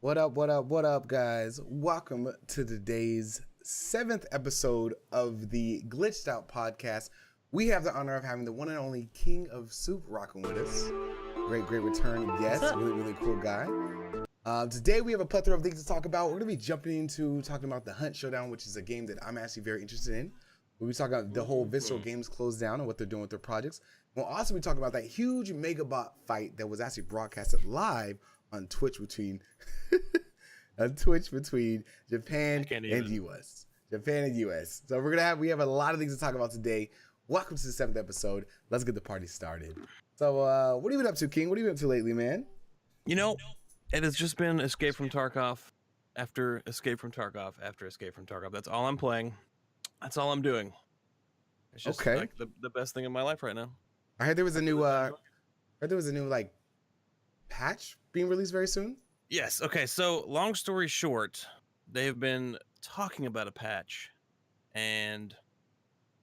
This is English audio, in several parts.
What up, what up, what up, guys? Welcome to today's 7th episode of the Glitched Out podcast. We have the honor of having the one and only King of Soup rocking with us. Great return guest. Really cool guy. Today we have a plethora of things to talk about. We're going to be jumping into talking about the Hunt Showdown, which is a game that I'm actually very interested in. We'll be talking about the whole Visceral Games closed down and what they're doing with their projects. We'll also be talking about that huge Megabot fight that was actually broadcasted live on Twitch between Japan and US. Japan and US. So we have a lot of things to talk about today. Welcome to the 7th episode. Let's get the party started. So what have you been up to, King? What have you been up to lately, man? You know, it has just been Escape from Tarkov after Escape from Tarkov after Escape from Tarkov. That's all I'm playing. That's all I'm doing. It's just like the best thing in my life right now. I heard there was a new like patch being released very soon. Yes. Okay. So long story short, they've been talking about a patch, and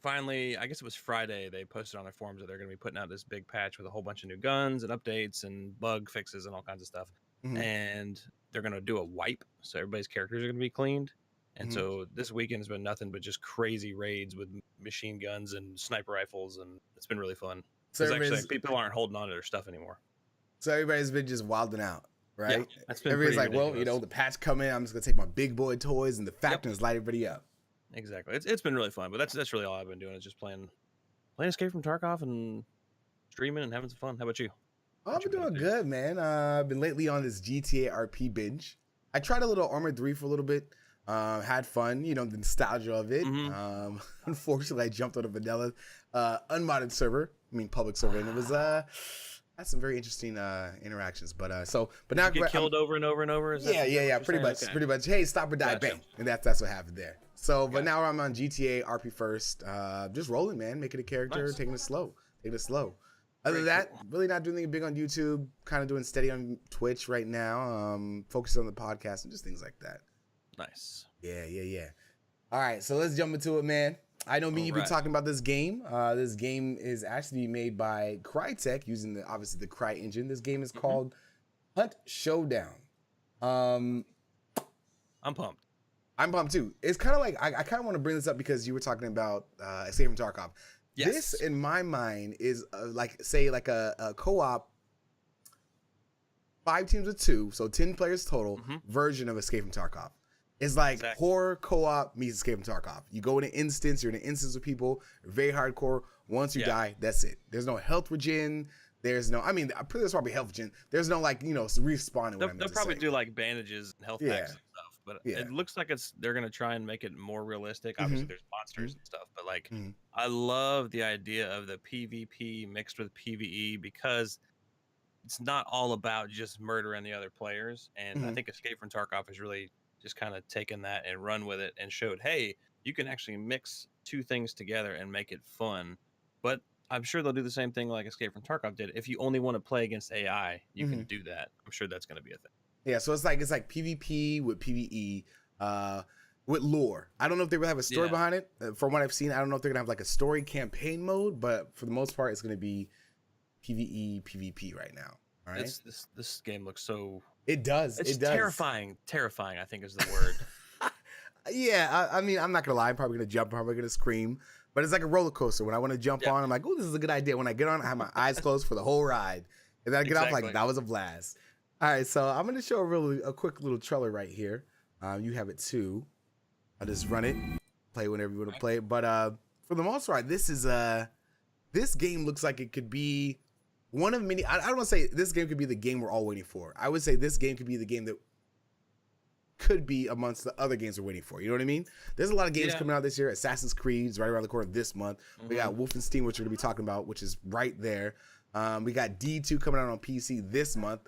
finally, I guess it was Friday, they posted on their forums that they're going to be putting out this big patch with a whole bunch of new guns and updates and bug fixes and all kinds of stuff. Mm-hmm. And they're going to do a wipe, so everybody's characters are going to be cleaned. And so this weekend has been nothing but just crazy raids with machine guns and sniper rifles, and it's been really fun. So actually, people aren't holding on to their stuff anymore. So everybody's been just wilding out, right? Yeah, that's been everybody's like, ridiculous. well, you know, the patch coming, I'm just gonna take my big boy toys and the factors, light everybody up. Exactly. It's been really fun, but that's really all I've been doing is just playing Escape from Tarkov and streaming and having some fun. How about you? I've been doing good, man. I've been lately on this GTA RP binge. I tried a little Armored 3 for a little bit. Had fun, you know, the nostalgia of it. Unfortunately, I jumped on a vanilla unmodded server, public server, and it was had some very interesting interactions. But now you get killed over and over and over. Yeah, pretty much. Hey, stop or die, bang, and that's what happened there. So, but now I'm on GTA RP first, just rolling, man, making a character, taking it slow. Other than that, really not doing anything big on YouTube. Kind of doing steady on Twitch right now. Focusing on the podcast and just things like that. Nice. Yeah. All right, so let's jump into it, man. I know you've been talking about this game. This game is actually made by Crytek using obviously the Cry engine. This game is called Hunt Showdown. I'm pumped. I'm pumped too. It's kind of like I kind of want to bring this up because you were talking about Escape from Tarkov. Yes. This, in my mind, is like a co-op, 5 teams of 2, so 10 players total version of Escape from Tarkov. It's like horror co-op meets Escape from Tarkov. You go in an instance, you're in an instance with people, very hardcore. Once you die, that's it. There's no health regen. There's no, there's probably health regen. There's no respawning. They'll probably do like bandages and health packs and stuff, but it looks like they're gonna try and make it more realistic. Obviously, there's monsters and stuff, but I love the idea of the PvP mixed with PvE because it's not all about just murdering the other players. And I think Escape from Tarkov is really just kind of taken that and run with it and showed, hey, you can actually mix two things together and make it fun. But I'm sure they'll do the same thing like Escape from Tarkov did. If you only want to play against AI, you can do that. I'm sure that's going to be a thing. Yeah, so it's like PvP with PvE, with lore. I don't know if they will have a story behind it. From what I've seen, I don't know if they're gonna have like a story campaign mode, but for the most part, it's gonna be PvE, PvP right now. All right. This game looks so. It does. It's terrifying. Terrifying, I think, is the word. Yeah, I'm not gonna lie. I'm probably gonna jump. I'm probably gonna scream. But it's like a roller coaster. When I want to jump on, I'm like, oh, this is a good idea. When I get on, I have my eyes closed for the whole ride. And then I get off like, that was a blast. All right, so I'm going to show a quick little trailer right here. You have it too. I'll just run it, play whenever you want to play it. But for the most part, this game looks like it could be one of many. I don't want to say this game could be the game we're all waiting for. I would say this game could be the game that could be amongst the other games we're waiting for. You know what I mean? There's a lot of games coming out this year. Assassin's Creed's right around the corner this month. We got Wolfenstein, which we're going to be talking about, which is right there. We got D2 coming out on PC this month.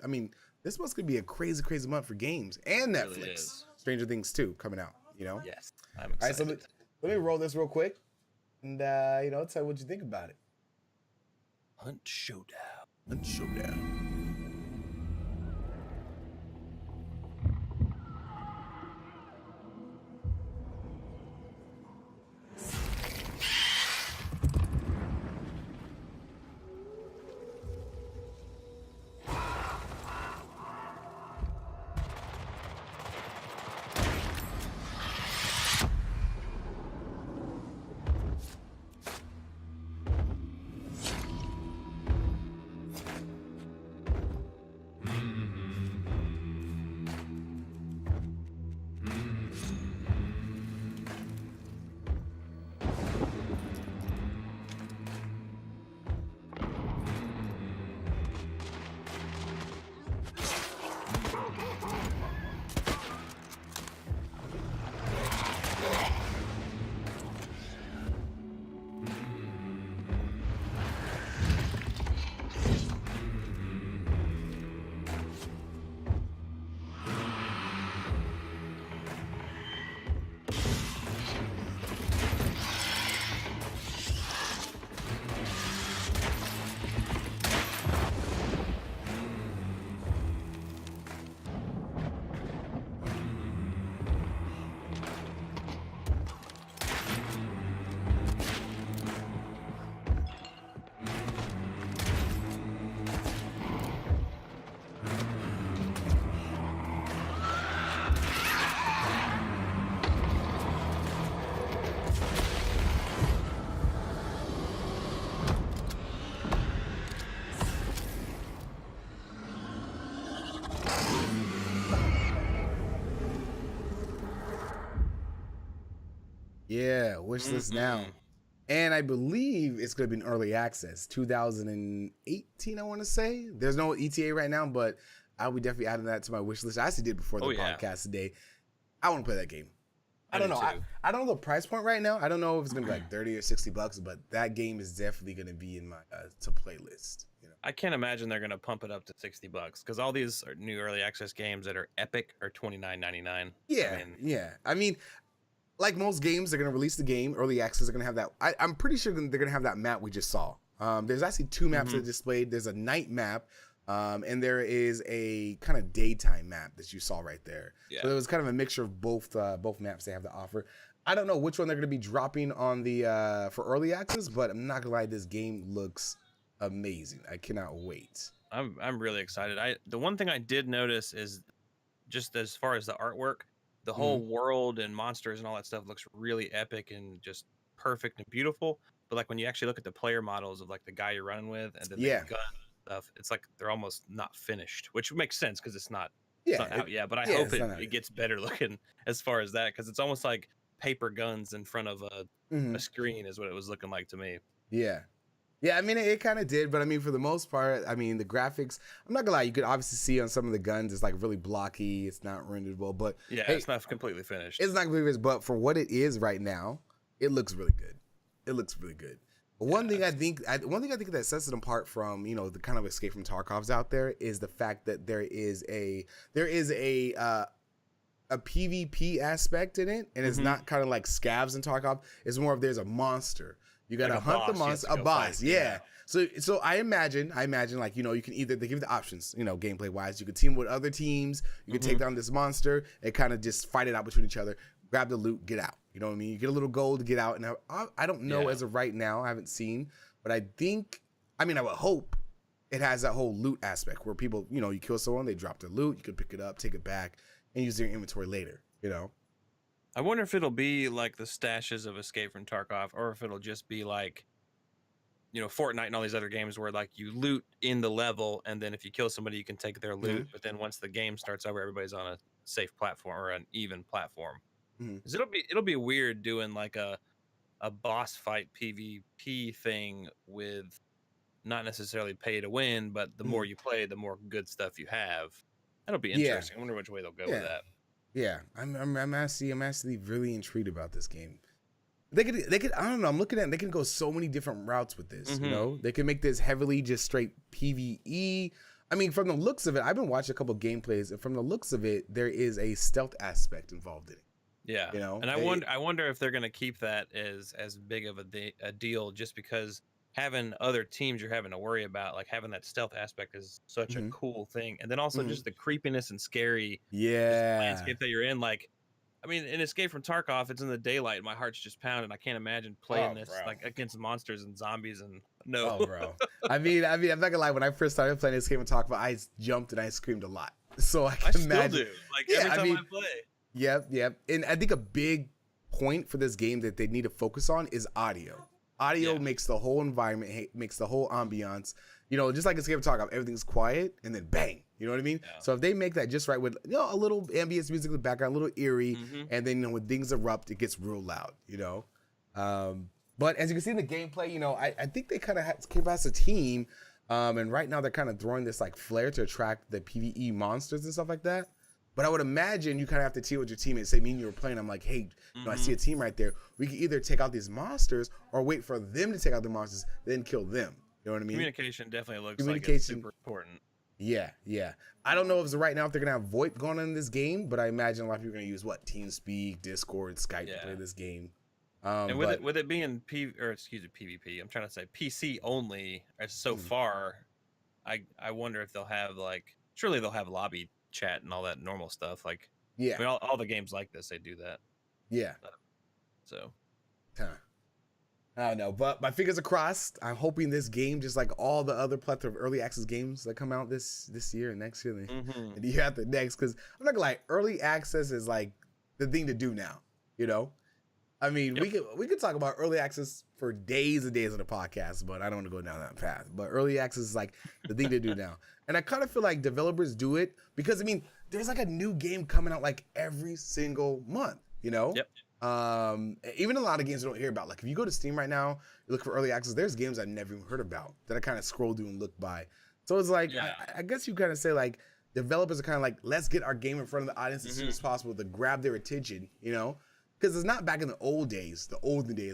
This month's going to be a crazy, crazy month for games and Netflix. Really Stranger Things 2 coming out, you know? Yes, I'm excited. All right, so let me roll this real quick and, tell you what you think about it. Hunt Showdown. Hunt Showdown. Yeah, wish list now. And I believe it's going to be in early access, 2018, I want to say. There's no ETA right now, but I'll be definitely adding that to my wish list. I actually did before the podcast today. I want to play that game. I don't know. I don't know the price point right now. I don't know if it's going to be like 30 or 60 bucks, but that game is definitely going to be in my to play list. You know? I can't imagine they're going to pump it up to 60 bucks because all these are new early access games that are epic are $29.99. Yeah. I mean, like most games, they're going to release the game. Early access are going to have that. I'm pretty sure they're going to have that map we just saw. There's actually two maps that are displayed. There's a night map, and there is a kind of daytime map that you saw right there. Yeah. So it was kind of a mixture of both maps they have to offer. I don't know which one they're going to be dropping on the for early access, but I'm not going to lie, this game looks amazing. I cannot wait. I'm really excited. The one thing I did notice is just as far as the artwork, the whole world and monsters and all that stuff looks really epic and just perfect and beautiful. But like when you actually look at the player models of like the guy you're running with and then the gun stuff, it's like they're almost not finished, which makes sense because it's not out yet. But I hope it gets better looking as far as that, because it's almost like paper guns in front of a screen is what it was looking like to me. Yeah, I mean, it kind of did, but I mean, for the most part, I mean, the graphics, I'm not gonna lie, you could obviously see on some of the guns, it's like really blocky, it's not renderable, but it's not completely finished. It's not completely finished, but for what it is right now, it looks really good. But one thing I think that sets it apart from, the kind of Escape from Tarkov's out there is the fact that there is a PvP aspect in it, and it's not kind of like scavs in Tarkov. It's more of there's a monster. You gotta hunt the monster, a boss. Yeah. So I imagine like, you can either, they give you the options, gameplay wise. You can team with other teams. You can take down this monster and kind of just fight it out between each other. Grab the loot, get out. You know what I mean? You get a little gold to get out. And I don't know as of right now. I haven't seen, but I would hope it has that whole loot aspect where people, you kill someone, they drop their loot. You can pick it up, take it back, and use their inventory later. I wonder if it'll be like the stashes of Escape from Tarkov, or if it'll just be like, Fortnite and all these other games where like you loot in the level, and then if you kill somebody, you can take their loot. But then once the game starts over, everybody's on a safe platform or an even platform. Because it'll be weird doing like a boss fight PvP thing with not necessarily pay to win, but the more you play, the more good stuff you have. That'll be interesting. I wonder which way they'll go with that. Yeah, I'm actually really intrigued about this game. They could I don't know, I'm looking at it, they can go so many different routes with this, They can make this heavily just straight PvE. I mean, from the looks of it, I've been watching a couple of gameplays, and from the looks of it, there is a stealth aspect involved in it. Yeah. And I wonder if they're going to keep that as big of a deal, just because having other teams you're having to worry about, like having that stealth aspect is such a cool thing. And then also just the creepiness and scary landscape that you're in. Like, I mean, in Escape from Tarkov, it's in the daylight. My heart's just pounding. I can't imagine playing this like against monsters and zombies and bro. I mean, I'm not gonna lie. When I first started playing Escape from Tarkov, I jumped and I screamed a lot. So I can imagine. Still do. Like every time I play. Yep. And I think a big point for this game that they need to focus on is audio. Audio makes the whole environment, makes the whole ambiance. Just like Escape from Tarkov, everything's quiet and then bang. You know what I mean? Yeah. So if they make that just right with a little ambience music in the background, a little eerie, and then when things erupt, it gets real loud. But as you can see in the gameplay, I think they kind of came as a team, and right now they're kind of throwing this like flair to attract the PvE monsters and stuff like that. But I would imagine you kind of have to deal with your teammates. Say, me and you were playing, I'm like, hey, I see a team right there. We can either take out these monsters or wait for them to take out the monsters, then kill them. You know what I mean? Communication definitely looks like it's super important. Yeah. I don't know if it's right now if they're gonna have VoIP going on in this game, but I imagine a lot of people are gonna use TeamSpeak, Discord, Skype to play this game. And with it being PvP, I'm trying to say PC only. So far, I wonder if they'll have surely they'll have lobby chat and all that normal stuff. I mean, all the games like this, they do that. So. I don't know, but my fingers are crossed. I'm hoping this game, just like all the other plethora of early access games that come out this year and next year and the year after next, because I'm not gonna lie, early access is like the thing to do now, I mean, we could talk about early access for days and days on the podcast, but I don't want to go down that path. But early access is like the thing to do now. And I kind of feel like developers do it because, I mean, there's like a new game coming out like every single month, you know? Yep. Even a lot of games you don't hear about. Like if you go to Steam right now, you look for early access, there's games I've never even heard about that I kind of scroll through and look by. So it's like, I guess you kind of say like, developers are kind of like, let's get our game in front of the audience as soon as possible to grab their attention, you know? Because it's not back in the olden days,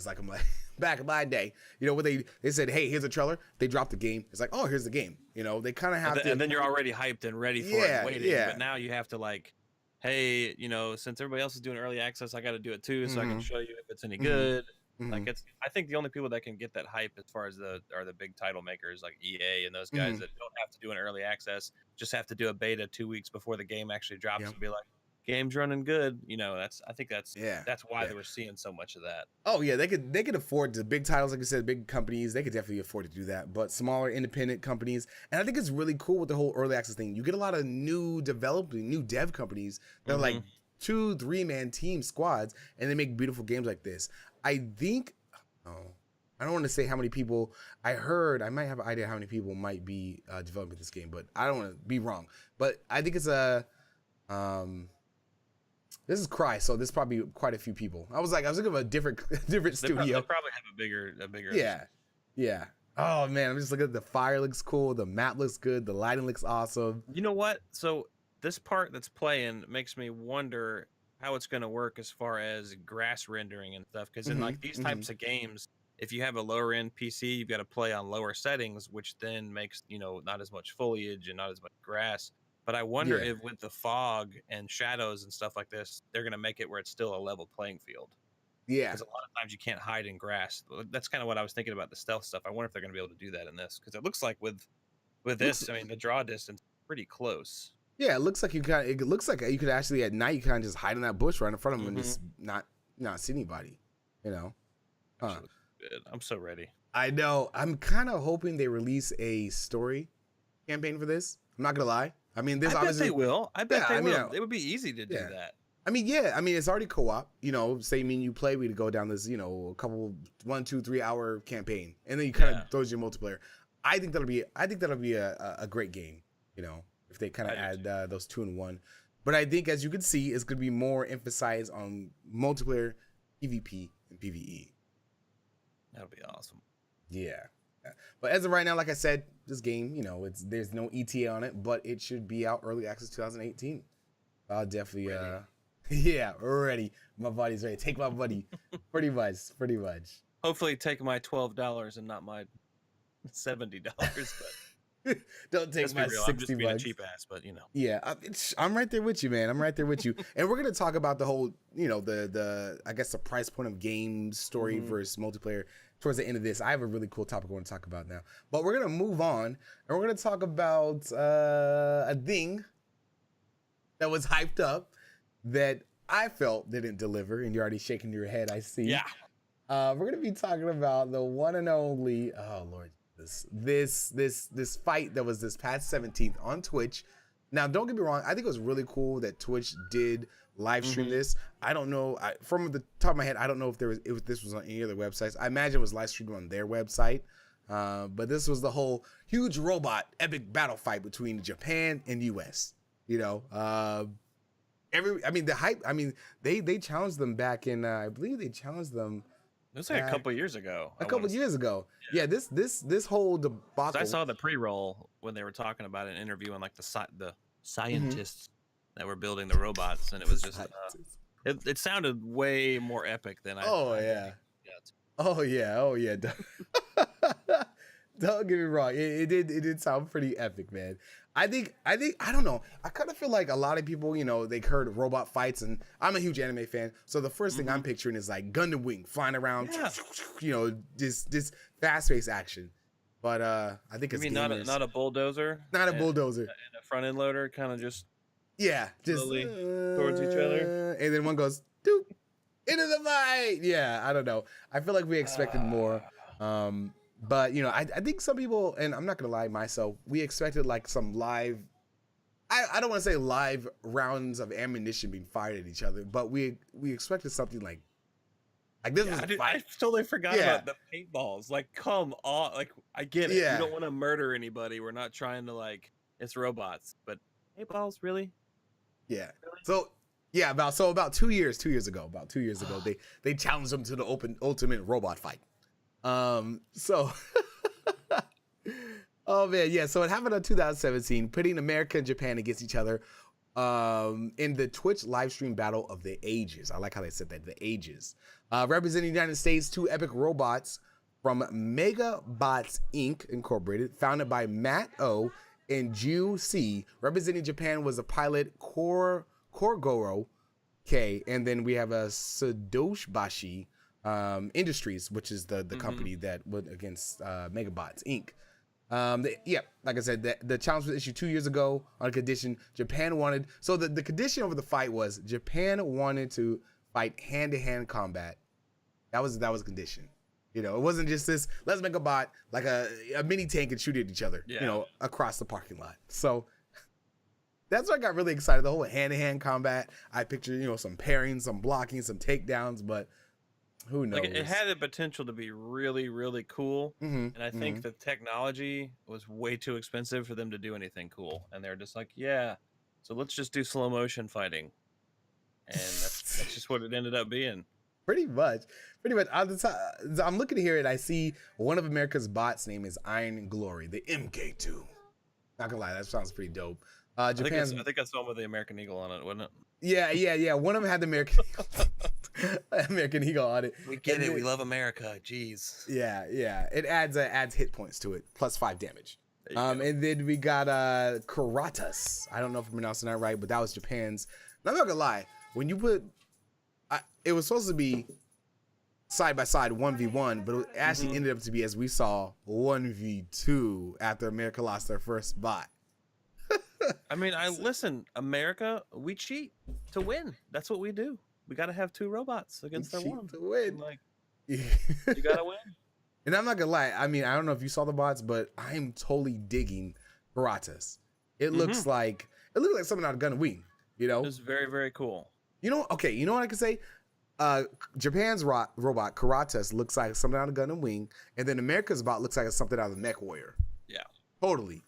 like I'm like, back in my day, you know, where they said, hey, here's a trailer, they dropped the game. It's like, oh, here's the game. You know, they kind of have to. And then you're already hyped and ready for it and waiting. Yeah. But now you have to like, hey, you know, since everybody else is doing early access, I got to do it too, so I can show you if it's any good. Like I think the only people that can get that hype as far as are the big title makers like EA and those guys that don't have to do an early access, just have to do a beta 2 weeks before the game actually drops and be like, game's running good. You know, I think that's why they were seeing so much of that. Oh yeah, they could afford the big titles, like you said, big companies, they could definitely afford to do that. But smaller independent companies, and I think it's really cool with the whole early access thing. You get a lot of new dev companies that are like 2-3 man team squads, and they make beautiful games like this. I think, I don't want to say how many people I heard. I might have an idea how many people might be developing this game, but I don't want to be wrong. But I think it's this is Cry, so there's probably quite a few people. I was looking at a different studio. They probably have a bigger. Yeah. Oh man, I'm just looking at the fire looks cool, the map looks good, the lighting looks awesome. You know what? So this part that's playing makes me wonder how it's going to work as far as grass rendering and stuff. Because in like these types of games, if you have a lower end PC, you've got to play on lower settings, which then makes, you know, not as much foliage and not as much grass. But I wonder if with the fog and shadows and stuff like this, they're going to make it where it's still a level playing field. Yeah. Because a lot of times you can't hide in grass. That's kind of what I was thinking about the stealth stuff. I wonder if they're going to be able to do that in this. Because it looks like with this, I mean, the draw distance is pretty close. Yeah, it looks like you could actually at night you kind of just hide in that bush right in front of them and just not see anybody, you know. Good. I'm so ready. I know. I'm kind of hoping they release a story campaign for this. I'm not gonna lie. I mean, this obviously they will. I bet they will. It would be easy to do that. I mean, it's already co-op. You know, say me and you play, we go down this, you know, a couple 1, 2, 3 hour campaign, and then you kind of throws your multiplayer. I think that'll be a great game. You know, if they kind of add those 2 in 1. But I think, as you can see, it's going to be more emphasized on multiplayer, PvP, and PvE. That'll be awesome. Yeah. But as of right now, like I said, this game, you know, there's no ETA on it, but it should be out early access 2018. I'll definitely, ready. My body's ready. Take my money. pretty much. Hopefully take my $12 and not my $70, but don't take my $60. I'm just being a cheap ass, but you know. Yeah, I'm right there with you, man. I'm right there with you. And we're gonna talk about the whole, you know, the I guess the price point of game story versus multiplayer towards the end of this. I have a really cool topic I want to talk about now, but we're gonna move on and we're gonna talk about a thing that was hyped up that I felt didn't deliver, and you're already shaking your head. I see. Yeah. We're gonna be talking about the one and only. Oh Lord. This fight that was this past 17th on Twitch. Now, don't get me wrong. I think it was really cool that Twitch did live stream this. I don't know. From the top of my head, I don't know if this was on any other websites. I imagine it was live streamed on their website. But this was the whole huge robot epic battle fight between Japan and US. You know, the hype. I mean, they challenged them back in. I believe they challenged them. It was like a couple years ago. Yeah, this whole debacle. I saw the pre-roll when they were talking about it, interviewing like the scientists that were building the robots, and it was just it sounded way more epic than I. Oh yeah. Don't get me wrong. It did sound pretty epic, man. I think I don't know. I kind of feel like a lot of people, you know, they heard robot fights, and I'm a huge anime fan, so the first thing I'm picturing is like Gundam Wing flying around, you know, this fast-paced action. But I think it's not a bulldozer, a bulldozer, and a front end loader, kind of just slowly towards each other, and then one goes doop into the fight. Yeah, I don't know. I feel like we expected more. But, you know, I think some people, and I'm not going to lie myself, we expected like some live, I don't want to say live rounds of ammunition being fired at each other, but we expected something like Like this was a dude, fight. I totally forgot about the paintballs. Like, come on. Like, I get it. You don't want to murder anybody. We're not trying to like. It's robots, but paintballs, really? Yeah. Really? So yeah, about 2 years ago, they challenged them to the ultimate robot fight. So oh man, yeah. So it happened in 2017, pitting America and Japan against each other in the Twitch live stream battle of the ages. I like how they said that, the ages. Representing the United States, 2 epic robots from Megabots Inc. Incorporated, founded by Matt O and Ju C. Representing Japan was a pilot Korgoro K, and then we have a Sadoshibashi Industries, which is the company that went against Megabots Inc. Like I said, the challenge was issued 2 years ago on a condition Japan wanted. So the condition over the fight was Japan wanted to fight hand-to-hand combat. That was the condition. You know, it wasn't just this, let's make a bot like a mini tank and shoot at each other, you know, across the parking lot. So that's why I got really excited. The whole hand-to-hand combat. I pictured, you know, some pairing, some blocking, some takedowns, but who knows? Like, it had the potential to be really, really cool. And I think the technology was way too expensive for them to do anything cool. And they're just like, yeah, so let's just do slow motion fighting. And that's just what it ended up being. Pretty much. I'm looking here and I see one of America's bots' name is Iron Glory, the MK2. Not gonna lie, that sounds pretty dope. Japan's, I think that's the one with the American Eagle on it, wasn't it? Yeah. One of them had the American Eagle on it. We get it. We love America. Jeez. Yeah. It adds hit points to it, plus 5 damage. And then we got Karatas. I don't know if I'm pronouncing that right, but that was Japan's. I'm not gonna lie. When you put, it was supposed to be side by side 1v1, but it actually ended up to be, as we saw, 1v2 after America lost their first bot. I mean, listen, America, we cheat to win. That's what we do. We got to have 2 robots against their one to win. Like, you got to win. And I'm not gonna lie. I mean, I don't know if you saw the bots, but I'm totally digging Karatas. It looks like something out of Gun and Wing. You know, it's very, very cool. You know, okay. You know what I can say? Japan's robot Karatas looks like something out of Gun and Wing, and then America's bot looks like something out of Mech Warrior. Yeah, totally.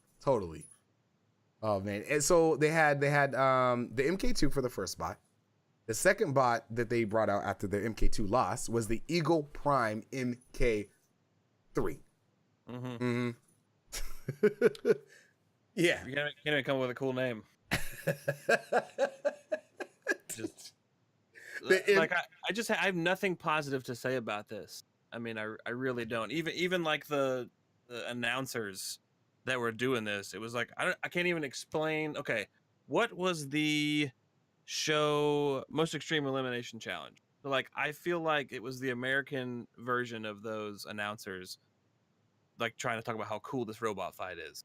Oh man! And so they had the MK2 for the first bot. The second bot that they brought out after the MK2 loss was the Eagle Prime MK3. Yeah, you can't even come up with a cool name. Just like I have nothing positive to say about this. I mean, I really don't. Even like the announcers that were doing this, it was like I can't even explain. Okay, what was the show Most Extreme Elimination Challenge? So like, I feel like it was the American version of those announcers, like trying to talk about how cool this robot fight is.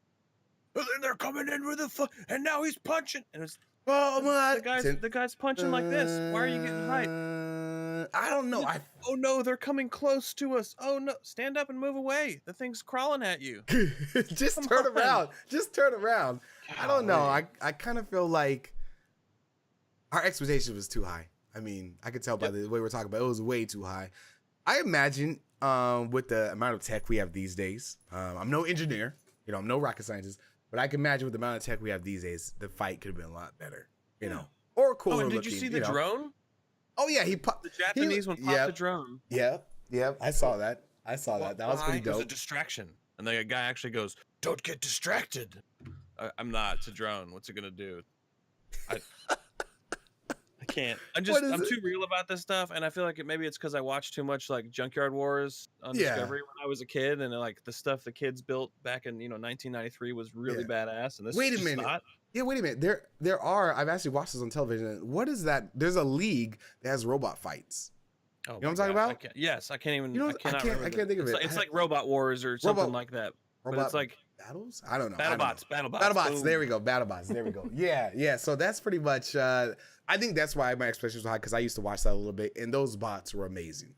And then they're coming in with and now he's punching, and it's the guy's punching like this. Why are you getting hyped? I don't know. Oh no, they're coming close to us. Oh no, stand up and move away. The thing's crawling at you. Just turn around. God, I don't know. I kind of feel like our expectation was too high. I mean, I could tell by the way we're talking about it, was way too high. I imagine with the amount of tech we have these days, I'm no engineer, you know, I'm no rocket scientist, but I can imagine with the amount of tech we have these days, the fight could have been a lot better, you know, or cooler. Did you see the drone? Oh yeah, he popped. The Japanese one popped the drone. Yeah, I saw that. That was pretty dope. It was a distraction, and the guy actually goes, "Don't get distracted." I'm not. It's a drone. What's it gonna do? I can't. I'm too real about this stuff, and I feel like maybe it's because I watched too much like Junkyard Wars on Discovery when I was a kid, and like the stuff the kids built back in 1993 was really badass. And this wait a minute. Not. Yeah, wait a minute. There are. I've actually watched this on television. What is that? There's a league that has robot fights. Oh, you know what I'm talking about? Yes, I can't even. You know, I can't think of it. It's like Robot Wars or something like that. But it's like battles. I don't know. BattleBots. There we go. BattleBots. There we go. Yeah. So that's pretty much. I think that's why my expectations were high, because I used to watch that a little bit, and those bots were amazing.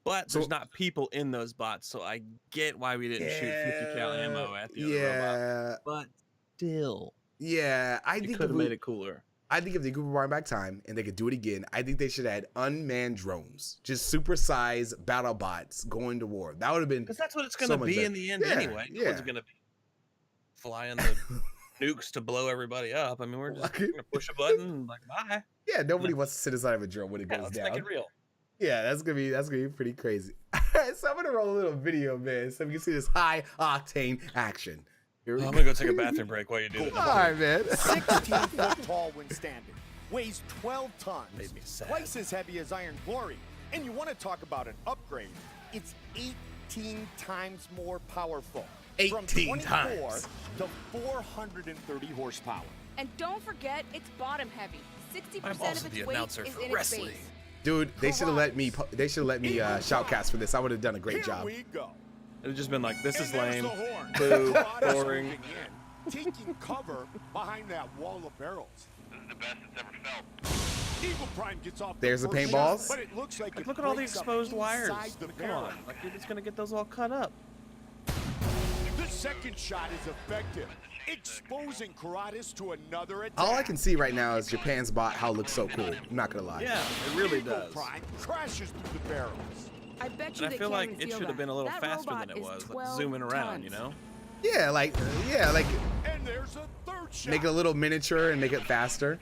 But there's not people in those bots, so I get why we didn't shoot 50 cal ammo at the other robot. But still, I think could have made it cooler. I think if they could rewind back time and they could do it again, I think they should add unmanned drones, just supersized battle bots going to war. That would have been, because that's what it's going to be in the end anyway. No one's going to be flying the nukes to blow everybody up. I mean, we're just going to push a button and like, bye. Yeah, nobody wants to sit inside of a drone when it goes down. Let's make it real. Yeah, that's gonna be pretty crazy. All right, so I'm gonna roll a little video, man, so we can see this high octane action. I'm gonna go take a bathroom break while you do this. All right, man. 16 foot tall when standing, weighs 12 tons, Made me sad. twice as heavy as Iron Glory. And you want to talk about an upgrade? It's 18 times more powerful. 18 from 24 times to 430 horsepower. And don't forget, it's bottom heavy. 60% I'm of also its the weight announcer is for in wrestling. its base. Dude, they should have let me. They should have let me shoutcast for this. I would have done a great Here job. we go. It's just been like, this is And there's lame. the horn. Boo, Karate is boring. moving in, taking cover behind that wall of barrels. This is the best it's ever felt. Eagle Prime gets off. There's the first paintballs. shot, but it looks like it Look at all the breaks up exposed wires. inside the Come barrel. on, like you're just gonna get those all cut up. The second shot is effective, exposing Karatis to another attack. All I can see right now is Japan's bot. How it looks so cool. I'm not gonna lie. Yeah, it really Eagle does. Prime crashes through the barrels. I bet you And I they feel can't like even it feel should have that. been a little That faster robot than it is was, like 12 zooming around, tons. you know? Yeah, like And there's a third shot. make it a little miniature and make it faster.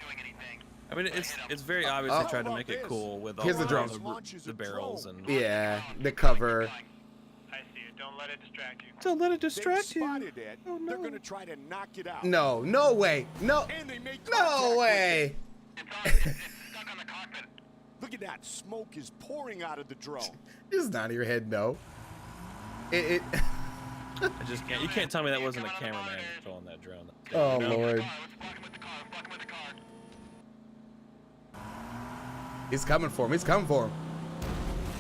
I mean, it's very obvious they tried to make it cool with all Here's the drone. the barrels and. Yeah, the cover. I see it. Don't let it distract you. Don't let it They've distract you. spotted it. Oh, no. They're going to try to knock it out. No, no way, no, And they make no contact way. It's stuck on the cockpit. Look at that. Smoke is pouring out of the drone. Just nod your head, no. It I just can't. You can't tell me that wasn't a cameraman controlling that drone. Oh You know? Lord. Let's block him with the car. Block him with the car. He's coming for him. He's coming for him.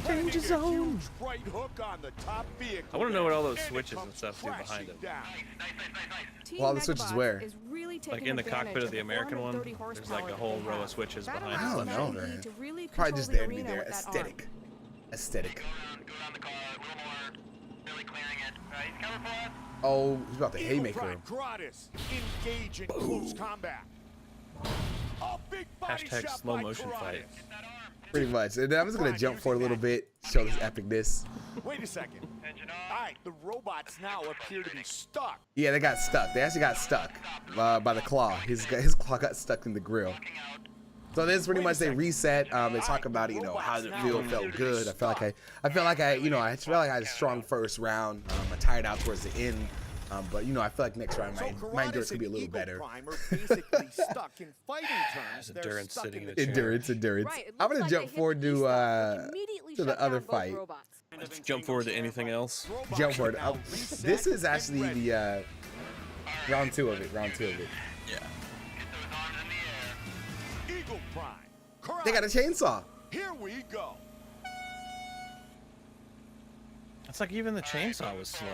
Danger zone. Right hook on the top vehicle. I want to know what all those And it switches and comes stuff do behind crashing them. down. Team Well, the switch is Megabots where? is really Like taking in the advantage cockpit of the the American one, 430 there's like a horsepower whole that they row of have. switches That behind I it. don't allows know, them man. to really Probably control just the there to be arena there. with that arm. Aesthetic. Aesthetic. Go around the car a little more. Really clearing it. He's coming for us. Oh, he's about to Eagle haymaker Prime him. Karatis engage in close combat. A big body Hashtag shot slow by motion Karatis. fight. Pretty much. And then I'm just gonna jump forward a little bit, show this epicness. Wait a second. Engine All on. right, the robots now appear to be stuck. Yeah, they got stuck. They actually got stuck by the claw. His claw got stuck in the grill. So this pretty much they reset. They talk about it, you know, how the feel felt good. I felt like I felt like I had a strong first round. I tired out towards the end. But you know, I feel like next round my endurance could be a little better. Prime are basically stuck in fighting terms. They're Endurance stuck sitting in in the a chair. Endurance. Right, it I'm looks gonna like jump they hit forward the E-stop, which to immediately the shut other down both fight. robots. Let's jump forward to anything else. Robots Jump are forward. now reset This is and actually ready. the round two of it. Round two of it. Yeah. Get those arms in the air. Eagle Prime. They got a chainsaw. Here we go. It's like even the chainsaw was slow.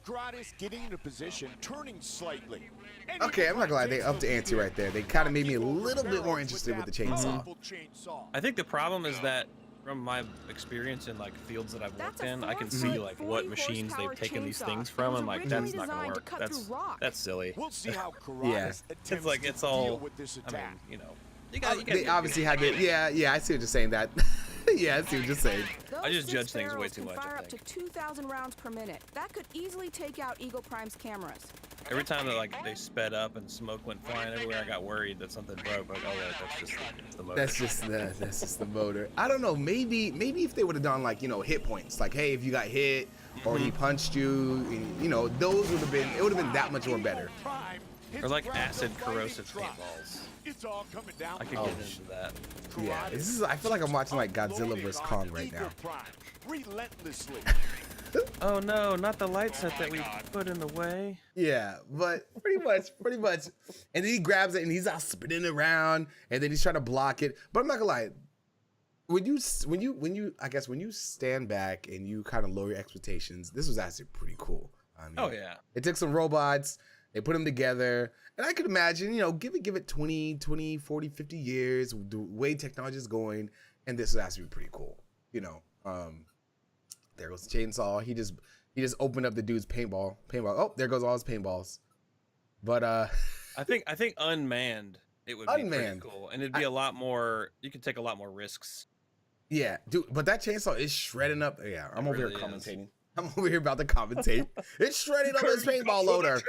Gratis getting into position, turning slightly. And Okay, Eagle I'm not gonna lie, Prime they takes upped the the ante lead. right there. They kind of made me a Knocking over little bit more barrels interested with the that chainsaw. powerful chainsaw. I think the problem is that from my experience in like fields that I've That's worked a in, I can 4 see foot, like what 40 machines they've horsepower taken these chainsaw. things It from. was I'm like, originally that's not gonna designed to work. cut through rock. That's silly. We'll see how Karatis Yeah. attempts It's like to it's all. deal with this I mean, attack. you know, you got. They obviously had to. Yeah, I see what you're saying. That. Yeah, I see what you're saying. Those I just 6 judge things way barrels too can much, I Fire up to think. 2,000 rounds per minute. That could easily take out Eagle Prime's cameras. Every time that like they sped up and smoke went flying everywhere, I got worried that something broke. Like, oh wait, that's just the motor. That's just the motor. I don't know. Maybe if they would have done like, you know, hit points. Like, hey, if you got hit or he punched you, and, you know, those would have been. It would have been that much more better. Prime hits Or like ground acid to fighting corrosive truck. paintballs. It's all coming down. I could Oh, get into that. Yeah, this is. I feel like I'm watching like Godzilla Unloading vs on Kong right Eagle now. Prime, relentlessly. Oh no, not the light set that we put in the way. Yeah, but pretty much. And then he grabs it and he's out spinning around, and then he's trying to block it. But I'm not gonna lie. When you stand back and you kind of lower your expectations, this was actually pretty cool. I mean, Oh yeah. It took some robots, they put them together, and I could imagine, you know, give it 20, 40, 50 years, the way technology is going, and this is actually pretty cool. You know, there goes the chainsaw. He just opened up the dude's paintball. Oh, there goes all his paintballs. But I think unmanned It would be pretty cool, and it'd be a lot more. You could take a lot more risks. Yeah, dude, but that chainsaw is shredding up. Yeah, I'm over here commentating. I'm over here about to commentate. It's shredding up his paintball loader.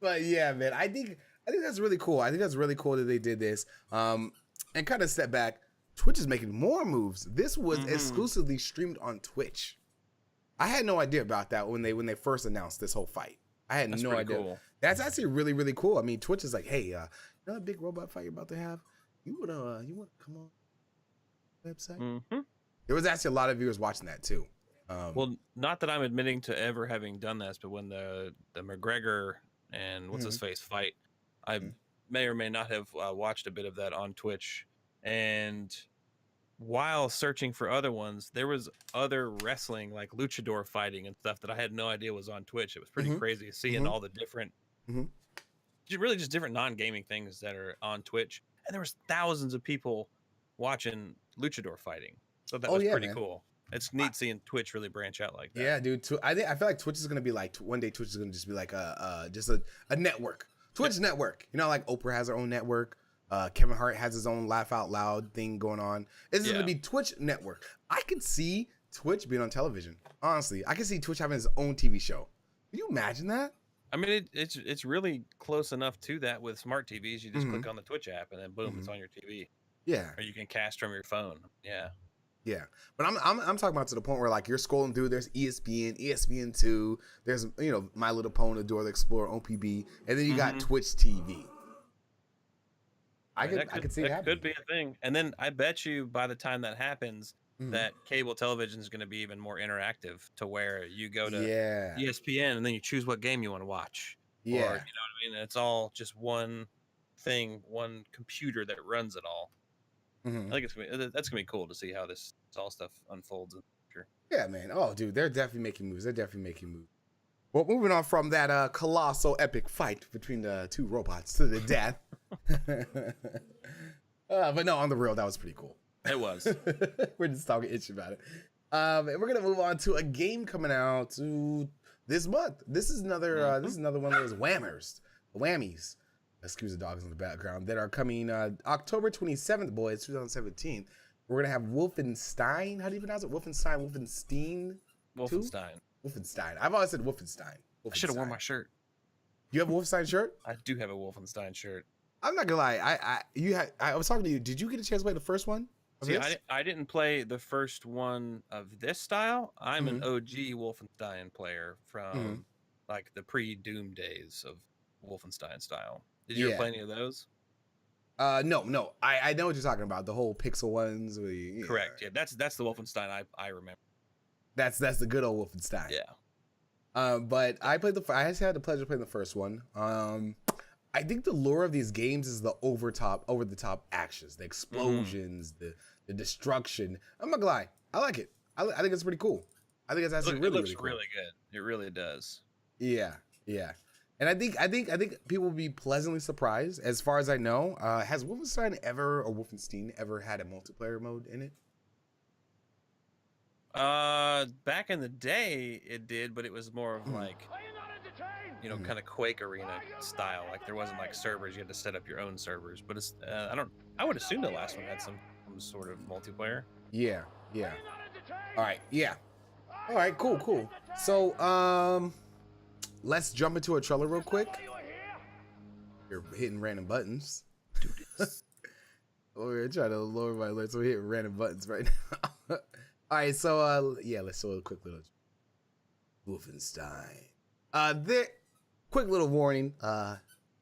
But yeah, man, I think that's really cool. I think that's really cool that they did this. And kind of step back, Twitch is making more moves. This was exclusively streamed on Twitch. I had no idea about that when they first announced this whole fight. I had no idea. Cool. That's actually really, really cool. I mean, Twitch is like, hey, you know that big robot fight you're about to have? You wanna come on website? There was actually a lot of viewers watching that too. Well, not that I'm admitting to ever having done this, but when the McGregor and what's his face fight, I may or may not have watched a bit of that on Twitch. And while searching for other ones, there was other wrestling like luchador fighting and stuff that I had no idea was on Twitch. It was pretty crazy seeing all the different, really just different non-gaming things that are on Twitch. And there was thousands of people watching luchador fighting. So that was pretty cool. It's neat seeing Twitch really branch out like that. Yeah, dude. I feel like Twitch is gonna be like one day. Twitch is gonna just be like just a network. Twitch network. You know, like Oprah has her own network. Kevin Hart has his own laugh out loud thing going on. It's gonna be Twitch network. I could see Twitch being on television. Honestly, I could see Twitch having his own TV show. Can you imagine that? I mean, it's really close enough to that with smart TVs. You just click on the Twitch app and then boom, it's on your TV. Yeah. Or you can cast from your phone. Yeah. Yeah, but I'm talking about to the point where like you're scrolling through. There's ESPN, ESPN2. There's My Little Pony, Dora the Explorer, OPB, and then you got Twitch TV. I could see that could be a thing. And then I bet you by the time that happens, that cable television is going to be even more interactive to where you go to ESPN and then you choose what game you want to watch. Yeah, or, you know what I mean. It's all just one thing, one computer that runs it all. I think that's gonna be cool to see how this all stuff unfolds in the future. Yeah, man. Oh, dude, they're definitely making moves. Well, moving on from that colossal epic fight between the two robots to the death. But no, on the real, that was pretty cool. It was. We're just talking itch about it. And we're gonna move on to a game coming out this month. This is another one of those whammies. Excuse the dogs in the background, that are coming October 27th, boys, 2017. We're going to have Wolfenstein. How do you pronounce it? Wolfenstein? I've always said Wolfenstein. I should have worn my shirt. You have a Wolfenstein shirt? I do have a Wolfenstein shirt. I'm not going to lie. I was talking to you. Did you get a chance to play the first one? See, I didn't play the first one of this style. I'm an OG Wolfenstein player from like the pre-Doom days of Wolfenstein style. Did you ever play any of those? No. I know what you're talking about. The whole pixel ones. Correct. Yeah, that's the Wolfenstein I remember. That's the good old Wolfenstein. Yeah. But I had the pleasure of playing the first one. I think the lure of these games is the over the top actions, the explosions, the destruction. I'm not gonna lie. I like it. I think it's pretty cool. I think it's actually really cool. Really good. It really does. Yeah. And I think people will be pleasantly surprised. As far as I know, has Wolfenstein Wolfenstein ever had a multiplayer mode in it? Back in the day, it did, but it was more of like, kind of Quake Arena style. Like there wasn't like servers; you had to set up your own servers. But it's I would assume the last one had some sort of multiplayer. Yeah. All right. Yeah. All right. Cool. So let's jump into a trailer real quick. You're hitting random buttons. Do this. We're trying to lower my alerts, so we're hitting random buttons right now. All right, so let's do a quick little Wolfenstein. Quick little warning.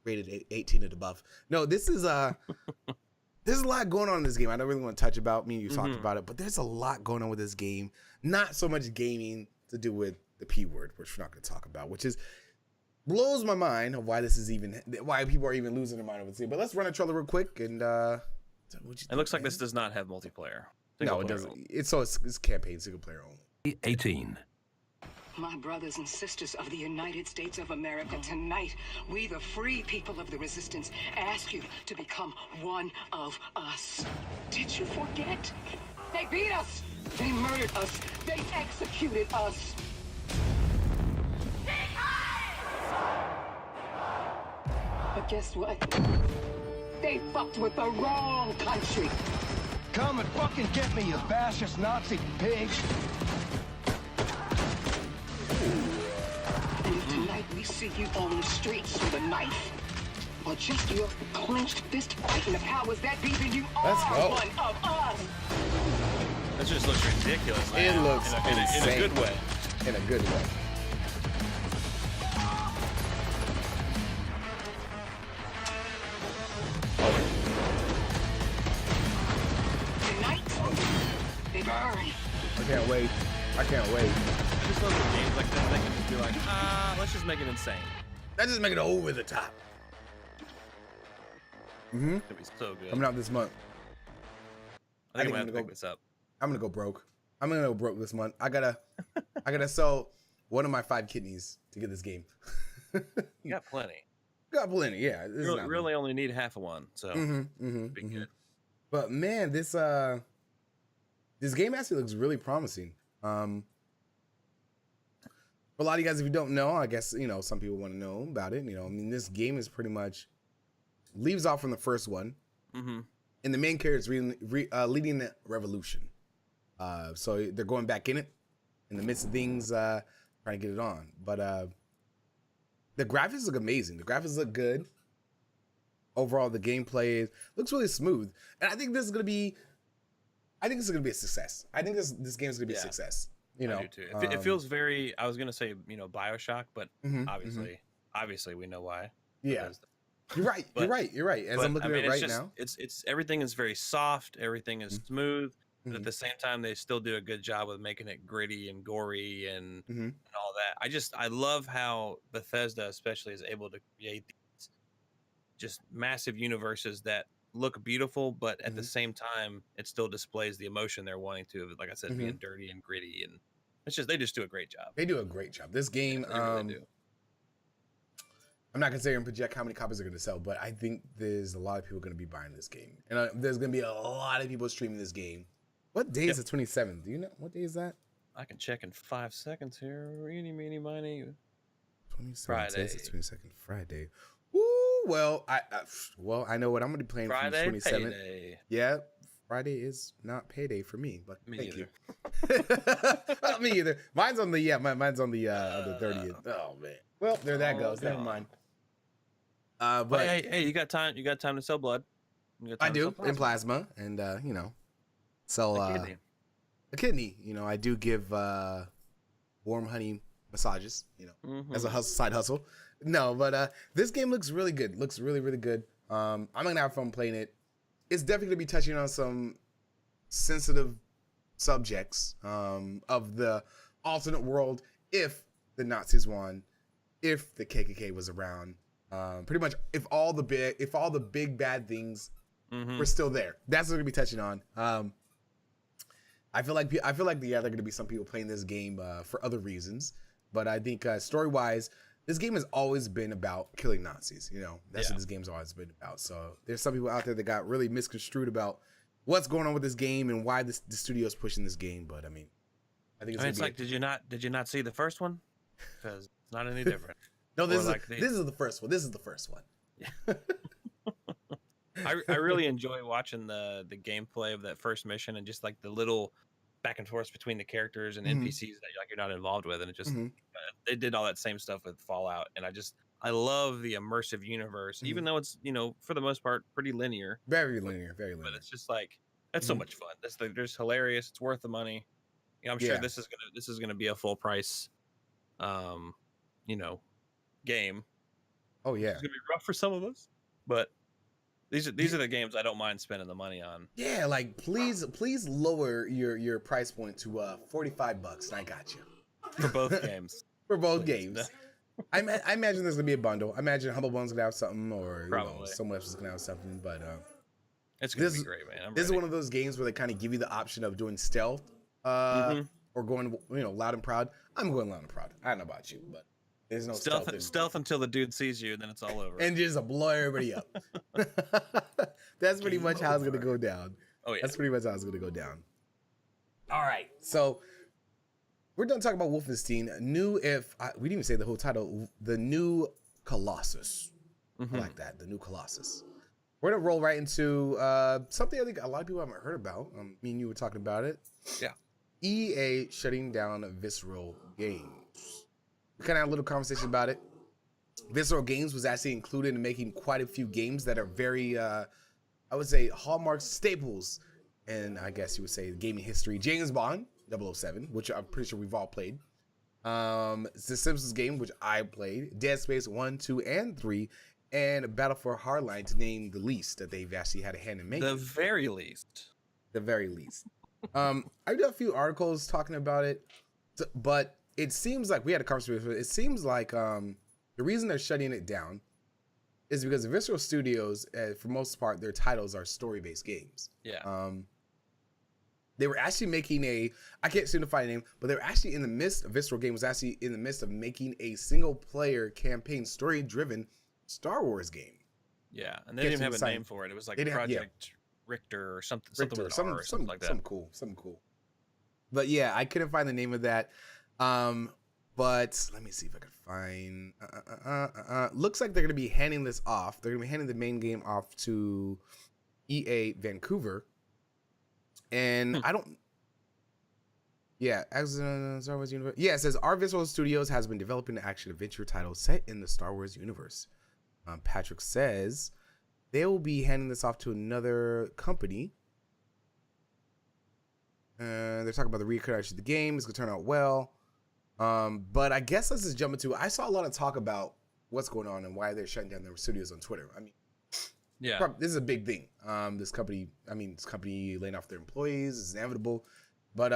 Rated 18 and above. No, this is there's a lot going on in this game. I don't really want to touch about. Me and you talked about it, but there's a lot going on with this game. Not so much gaming to do with the P word, which we're not going to talk about, which is blows my mind of why people are even losing their mind over this game. But let's run a trailer real quick and it looks like this does not have multiplayer. No, it doesn't. It's campaign single player only. 18. My brothers and sisters of the United States of America, tonight, we, the free people of the resistance, ask you to become one of us. Did you forget? They beat us. They murdered us. They executed us. But guess what? They fucked with the wrong country. Come and fucking get me, you fascist Nazi pig. And tonight we see you on the streets with a knife. Or just your clenched fist fighting the powers that be, then you are one of us. That just looks ridiculous. It looks in a good way. In a good way. Tonight, they burn. I can't wait. I can't wait. I just love the games like that. They can just be like, let's just make it insane. That just make it over the top. Mm-hmm. It'd be so good. Coming out this month. I think I'm gonna pick this up. I'm gonna go broke. I'm gonna go broke this month. I gotta sell one of my 5 kidneys to get this game. You got plenty. Got plenty, yeah. You really only need half of one, so be good. But man, this game actually looks really promising. For a lot of you guys, if you don't know, I guess some people want to know about it. I mean, this game is pretty much leaves off from the first one, and the main character is leading the revolution. So they're going back in it, in the midst of things, trying to get it on. But the graphics look amazing. The graphics look good. Overall, the gameplay looks really smooth, and I think this is gonna be. I think this is gonna be a success. I think this game is gonna be a success. I do too. It feels very. I was gonna say BioShock, but obviously we know why. Yeah. You're right. You're right. As I'm looking at it right now, it's everything is very soft. Everything is smooth. But at the same time, they still do a good job with making it gritty and gory and all that. I love how Bethesda especially is able to create these just massive universes that look beautiful, but at the same time, it still displays the emotion they're wanting to. Like I said, being dirty and gritty, and they just do a great job. They do a great job. This game, they really do. I'm not considering project how many copies are going to sell, but I think there's a lot of people going to be buying this game, and there's going to be a lot of people streaming this game. What day is the 27th? Do you know what day is that? I can check in 5 seconds here. Eeny, meeny, miny. 27th. Friday. It's the 22nd. Friday. Woo! Well, I know what I'm going to be playing Friday, from the 27th. Payday. Yeah, Friday is not payday for me, but Me thank either. you. Not me either. Mine's on the 30th. Oh man. Well, there that goes. Never mind. But hey, you got time? You got time to sell blood? I do in plasma, and sell a kidney. I do give warm honey massages. As a side hustle. No, but this game looks really good. Looks really, really good. I'm gonna have fun playing it. It's definitely gonna be touching on some sensitive subjects of the alternate world if the Nazis won, if the KKK was around. Pretty much, if all the big bad things were still there, that's what we're gonna be touching on. I feel like there are gonna be some people playing this game for other reasons, but I think story wise, this game has always been about killing Nazis. That's what this game's always been about. So there's some people out there that got really misconstrued about what's going on with this game and why the studio is pushing this game. But I think it's like, did you not see the first one? Because it's not any different. No, this is the first one. This is the first one. Yeah. I really enjoy watching the gameplay of that first mission and just like the little back and forth between the characters and NPCs that you're not involved with, and it just they did all that same stuff with Fallout, and I love the immersive universe, even though it's for the most part pretty linear, very linear. But it's just like that's so much fun. There's hilarious. It's worth the money. I'm sure this is gonna be a full price, game. Oh yeah, it's gonna be rough for some of us, but these are the games I don't mind spending the money on. Yeah, like please please your price point to $45 and I got you for both games. For both games. I imagine there's gonna be a bundle. I imagine Humble Bundle's gonna have something, or someone else is gonna have something. But it's gonna be great, man. This is one of those games where they kind of give you the option of doing stealth, or going loud and proud. I'm going loud and proud. I don't know about you, but there's no stealth until the dude sees you, and then it's all over. And just blow everybody up. That's pretty much how it's gonna go down. Oh yeah, that's pretty much how it's gonna go down. All right, so we're done talking about Wolfenstein. We didn't even say the whole title. The New Colossus. I like that. The new Colossus. We're gonna roll right into something I think a lot of people haven't heard about. Me and you were talking about it. Yeah. EA shutting down Visceral Games. We kind of had a little conversation about it. Visceral Games was actually included in making quite a few games that are very, I would say, hallmark staples, and I guess you would say gaming history. James Bond 007, which I'm pretty sure we've all played. It's the Simpsons game, which I played. Dead Space 1, 2, and 3. And Battlefield Hardline, to name the least that they've actually had a hand in making. The very least. The very least. I did a few articles talking about it, but it seems like we had a conversation. It seems like the reason they're shutting it down is because the Visceral Studios, for most part, their titles are story-based games. Yeah. They were actually making I can't seem to find a name, but they were actually in the midst, Visceral Games was actually in the midst of making a single-player campaign, story-driven Star Wars game. Yeah, and they didn't even have a name for it. It was like Project Richter or something with R or something like that. Something cool. But yeah, I couldn't find the name of that. But let me see if I can find. Looks like they're going to be handing this off. They're going to be handing the main game off to EA Vancouver. And I don't. Yeah, Star Wars universe. Yeah, it says our Visceral Studios has been developing an action adventure title set in the Star Wars universe. Patrick says they will be handing this off to another company. They're talking about the reconstruction of the game. It's gonna turn out well. But I guess let's just jump into. I saw a lot of talk about what's going on and why they're shutting down their studios on Twitter. I mean, yeah, this is a big thing. This company laying off their employees is inevitable. But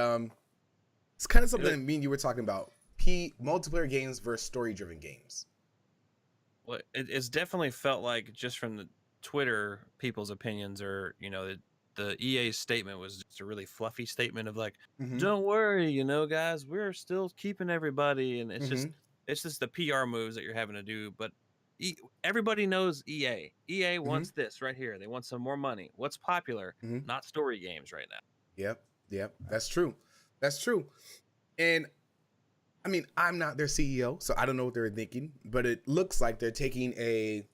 it's kind of something that me and you were talking about. Multiplayer games versus story-driven games. Well, it's definitely felt like, just from the Twitter, people's opinions are, the EA statement was just a really fluffy statement of like, don't worry, guys, we're still keeping everybody. And it's just the PR moves that you're having to do. But everybody knows EA. EA wants this right here. They want some more money. What's popular? Not story games right now. Yep. That's true. And I mean, I'm not their CEO, so I don't know what they're thinking, but it looks like they're taking a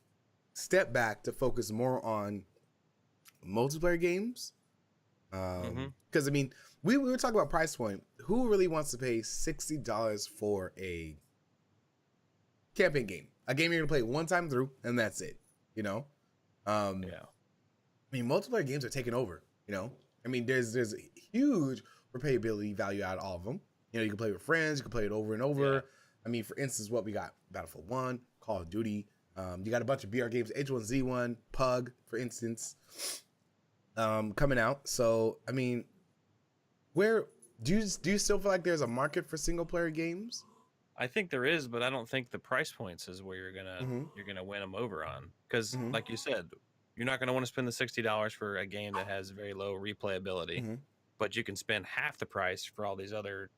step back to focus more on multiplayer games. Because I mean, we were talking about price point. Who really wants to pay $60 for a campaign game? A game you're gonna play one time through, and that's it. Yeah. I mean, multiplayer games are taking over. I mean, there's a huge replayability value out of all of them. You can play with friends. You can play it over and over. Yeah. I mean, for instance, what we got: Battlefield 1, Call of Duty. You got a bunch of BR games, H1Z1, Pug, for instance, coming out. So, I mean, where do you still feel like there's a market for single player games? I think there is, but I don't think the price points is where you're gonna win them over on. Because, like you said, you're not gonna want to spend the $60 for a game that has very low replayability, but you can spend half the price for all these other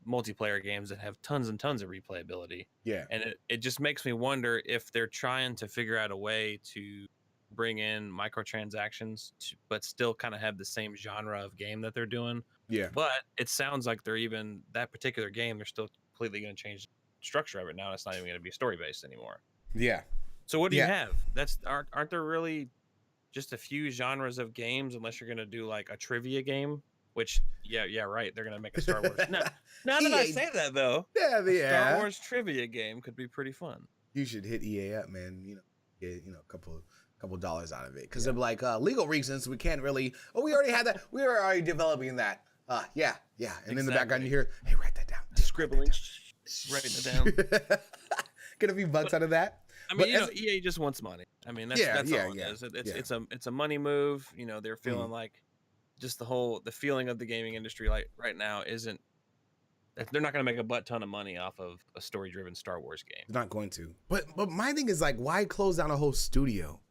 multiplayer games that have tons and tons of replayability. Yeah. And it just makes me wonder if they're trying to figure out a way to bring in microtransactions but still kind of have the same genre of game that they're doing. Yeah. But it sounds like that particular game, they're still completely going to change the structure of it. Now it's not even going to be story based anymore. Yeah. So what do you have? Aren't there really just a few genres of games, unless you're going to do like a trivia game? Which, yeah, right. They're gonna make a Star Wars. Now that I say that, though, Star Wars trivia game could be pretty fun. You should hit EA up, man. Get a couple dollars out of it, because they're like, legal reasons we can't really. Oh, we already had that. We were already developing that. Yeah. And in the background you hear, hey, write that down. Scribbling, writing it down. Get a few bucks out of that. I mean, EA just wants money. I mean, that's all it is. It's a money move. They're feeling like. Just the feeling of the gaming industry like right now isn't. They're not going to make a butt ton of money off of a story-driven Star Wars game. They're not going to. But my thing is like, why close down a whole studio?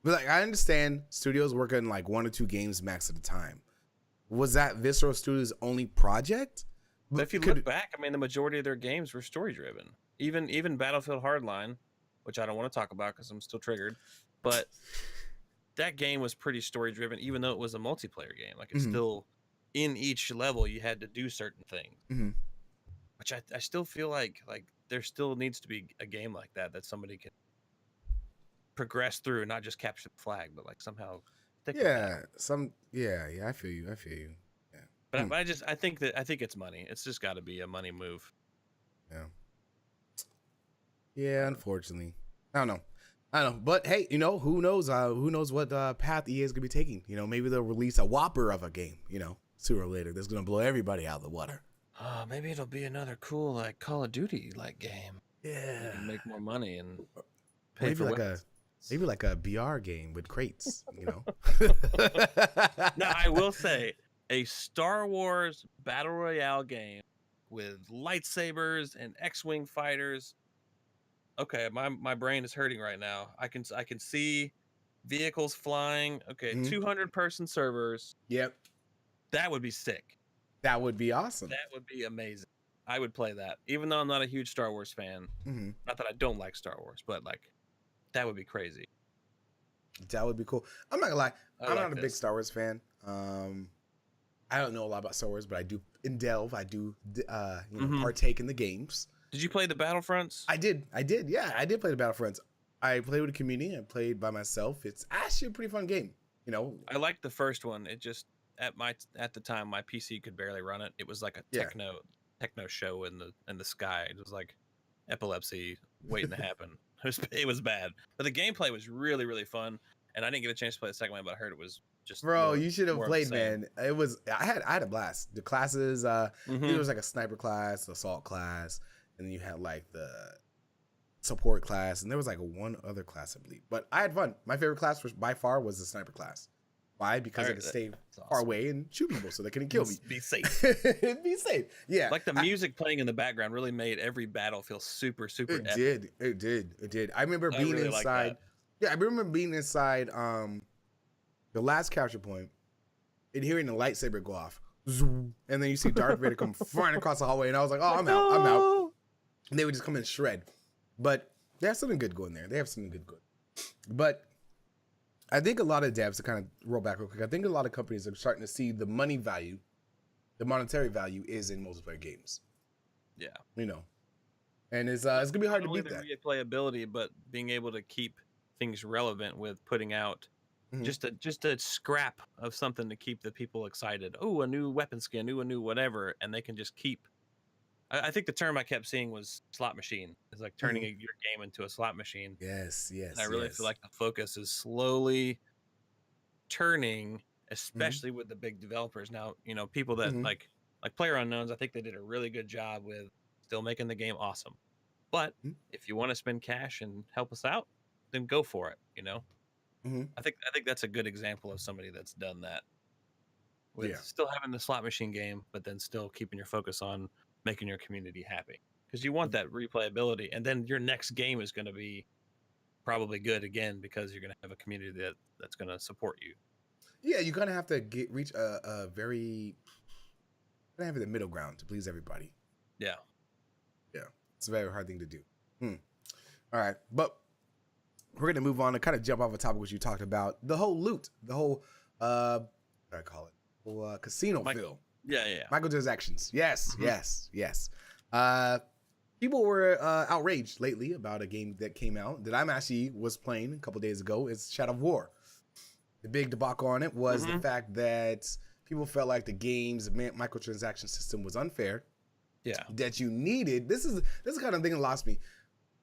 But like, I understand studios work on like 1 or 2 games max at a time. Was that Visceral Studios' only project? But if you look back, I mean, the majority of their games were story-driven. Even Battlefield Hardline, which I don't want to talk about because I'm still triggered, but. That game was pretty story driven, even though it was a multiplayer game. Like it's still in each level, you had to do certain things, which I still feel like there still needs to be a game like that somebody can progress through and not just capture the flag, but like somehow stick with Yeah, that. I feel you. Yeah. But I think it's money. It's just got to be a money move. Yeah. Yeah, unfortunately. I don't know. But hey, who knows? Who knows what path EA is gonna be taking? Maybe they'll release a whopper of a game, sooner or later. That's gonna blow everybody out of the water. Maybe it'll be another cool like Call of Duty like game. Yeah. Make more money and pay maybe for maybe like a BR game with crates, Now I will say a Star Wars Battle Royale game with lightsabers and X-Wing fighters. Okay, my brain is hurting right now. I can see vehicles flying. Okay, 200 person servers. Yep. That would be sick. That would be awesome. That would be amazing. I would play that, even though I'm not a huge Star Wars fan. Not that I don't like Star Wars, but like that would be crazy. That would be cool. I'm not gonna lie. I'm not a big Star Wars fan. I don't know a lot about Star Wars, but I do partake in the games. Did you play the Battlefronts? I did. Yeah, I did play the Battlefronts. I played with a community. I played by myself. It's actually a pretty fun game. I liked the first one. It just at the time my PC could barely run it. It was like a techno show in the sky. It was like epilepsy waiting to happen. It was bad, but the gameplay was really, really fun. And I didn't get a chance to play the second one, but I heard it was just you should have played, man. It was I had a blast. The classes, it was like a sniper class, assault class, and then you had like the support class, and there was like one other class, I believe. But I had fun. My favorite class by far was the sniper class. Why? Because I could stay far away and shoot people so they couldn't kill me. Be safe. Be safe. Yeah. Like the music playing in the background really made every battle feel super, super epic. It did. I remember being inside. Yeah, I remember being inside the last capture point and hearing the lightsaber go off. Zoom, and then you see Darth Vader come flying across the hallway, and I was like, oh, I'm out. And they would just come in and shred. But they have something good going there. But I think a lot of devs, to kind of roll back real quick, I think a lot of companies are starting to see the money value, the monetary value is in multiplayer games. Yeah. And it's going to be hard to beat that. Not only the replayability, but being able to keep things relevant with putting out just a scrap of something to keep the people excited. Oh, a new weapon skin, a new whatever, and they can just keep. I think the term I kept seeing was slot machine. It's like turning your game into a slot machine. Yes. And I really feel like the focus is slowly turning, especially with the big developers. Now, people that like PlayerUnknown's, I think they did a really good job with still making the game awesome. But if you want to spend cash and help us out, then go for it. I think that's a good example of somebody that's done that with still having the slot machine game, but then still keeping your focus on making your community happy, because you want that replayability, and then your next game is going to be probably good again because you're going to have a community that's going to support you. Yeah, you're going to have to reach a very have the middle ground to please everybody. Yeah, it's a very hard thing to do. All right, but we're going to move on to kind of jump off a topic which you talked about, the whole loot, the whole what do I call it? Casino feel. Yeah. Microtransactions. Yes. People were outraged lately about a game that came out that I'm actually was playing a couple days ago. It's Shadow of War. The big debacle on it was the fact that people felt like the game's microtransaction system was unfair. Yeah. That you needed. This is the kind of thing that lost me.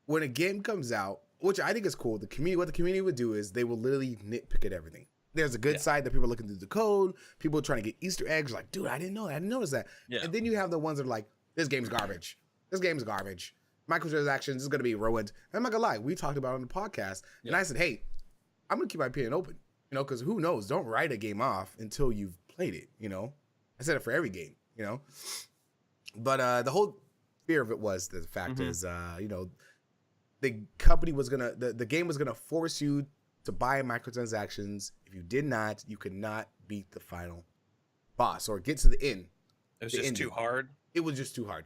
When a game comes out, which I think is cool, what the community would do is they will literally nitpick at everything. There's a good side that people are looking through the code. People are trying to get Easter eggs. Like, dude, I didn't know that. I didn't notice that. Yeah. And then you have the ones that are like, this game's garbage. Microtransactions is going to be ruined. And I'm not going to lie. We talked about it on the podcast. Yeah. And I said, hey, I'm going to keep my opinion open. Because who knows? Don't write a game off until you've played it, I said it for every game, But the whole fear of it was the fact is, the company was going to, the game was going to force you to buy microtransactions. If you did not, you could not beat the final boss or get to the end. It was just too hard. It was just too hard.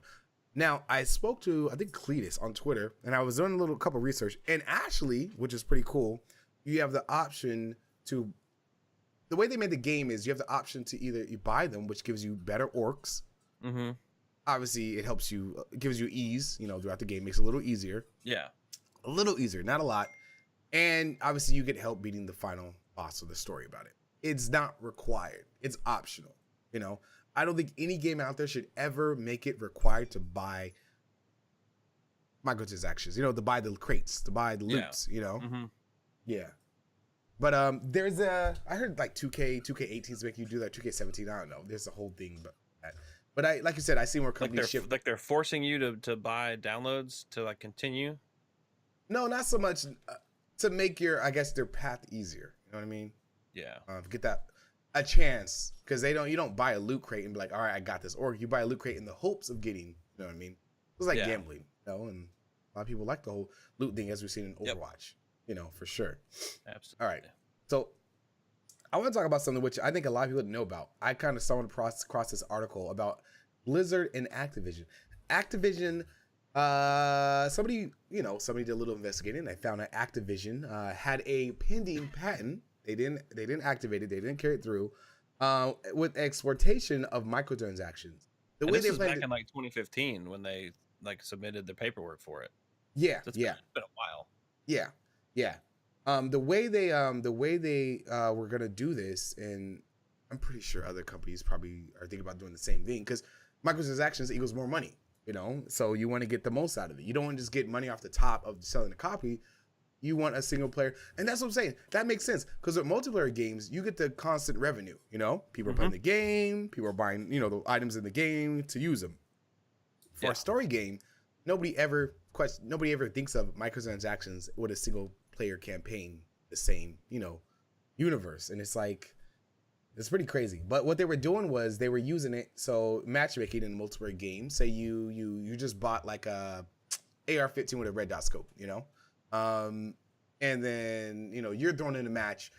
Now, I spoke to, I think, Cletus on Twitter, and I was doing a couple research. And actually, which is pretty cool, you have the option to, the way they made the game is you have the option to either you buy them, which gives you better orcs. Obviously, it helps you, it gives you ease, throughout the game, makes it a little easier. Yeah. A little easier, not a lot. And obviously you get help beating the final boss of the story about it. It's not required. It's optional. You know, I don't think any game out there should ever make it required to buy microtransactions, you know, to buy the crates, to buy the loots, you know? Yeah. But there's I heard like 2K18s make you do that, 2K17, I don't know. There's a whole thing about that. But like you said, I see more companies shift. Like they're forcing you to buy downloads to like continue? No, not so much to make your, I guess, their path easier. You know what I mean? Yeah. Get that a chance, because you don't buy a loot crate and be like, all right, I got this. Or you buy a loot crate in the hopes of getting, you know what I mean? It's like gambling, you know, and a lot of people like the whole loot thing, as we've seen in Overwatch, you know, for sure. Absolutely. All right. So I want to talk about something which I think a lot of people didn't know about. I kind of stumbled across this article about Blizzard and Activision. Activision, somebody did a little investigating. They found that Activision had a pending patent. They didn't activate it. They didn't carry it through with exploitation of microtransactions. This was back in like 2015 when they like submitted the paperwork for it. Yeah, It's been a while. Yeah, yeah. The way they were gonna do this, and I'm pretty sure other companies probably are thinking about doing the same thing, because microtransactions equals more money, you know. So you want to get the most out of it. You don't want to just get money off the top of selling a copy. You want a single player, and that's what I'm saying. That makes sense, because with multiplayer games, you get the constant revenue. You know, people are playing the game, people are buying, you know, the items in the game to use them. For a story game, nobody ever thinks of microtransactions with a single player campaign, the same, you know, universe, and it's like, it's pretty crazy. But what they were doing was they were using it, so matchmaking in a multiplayer game. Say you just bought like a AR-15 with a red dot scope, you know. And then, you know, you're thrown in a match.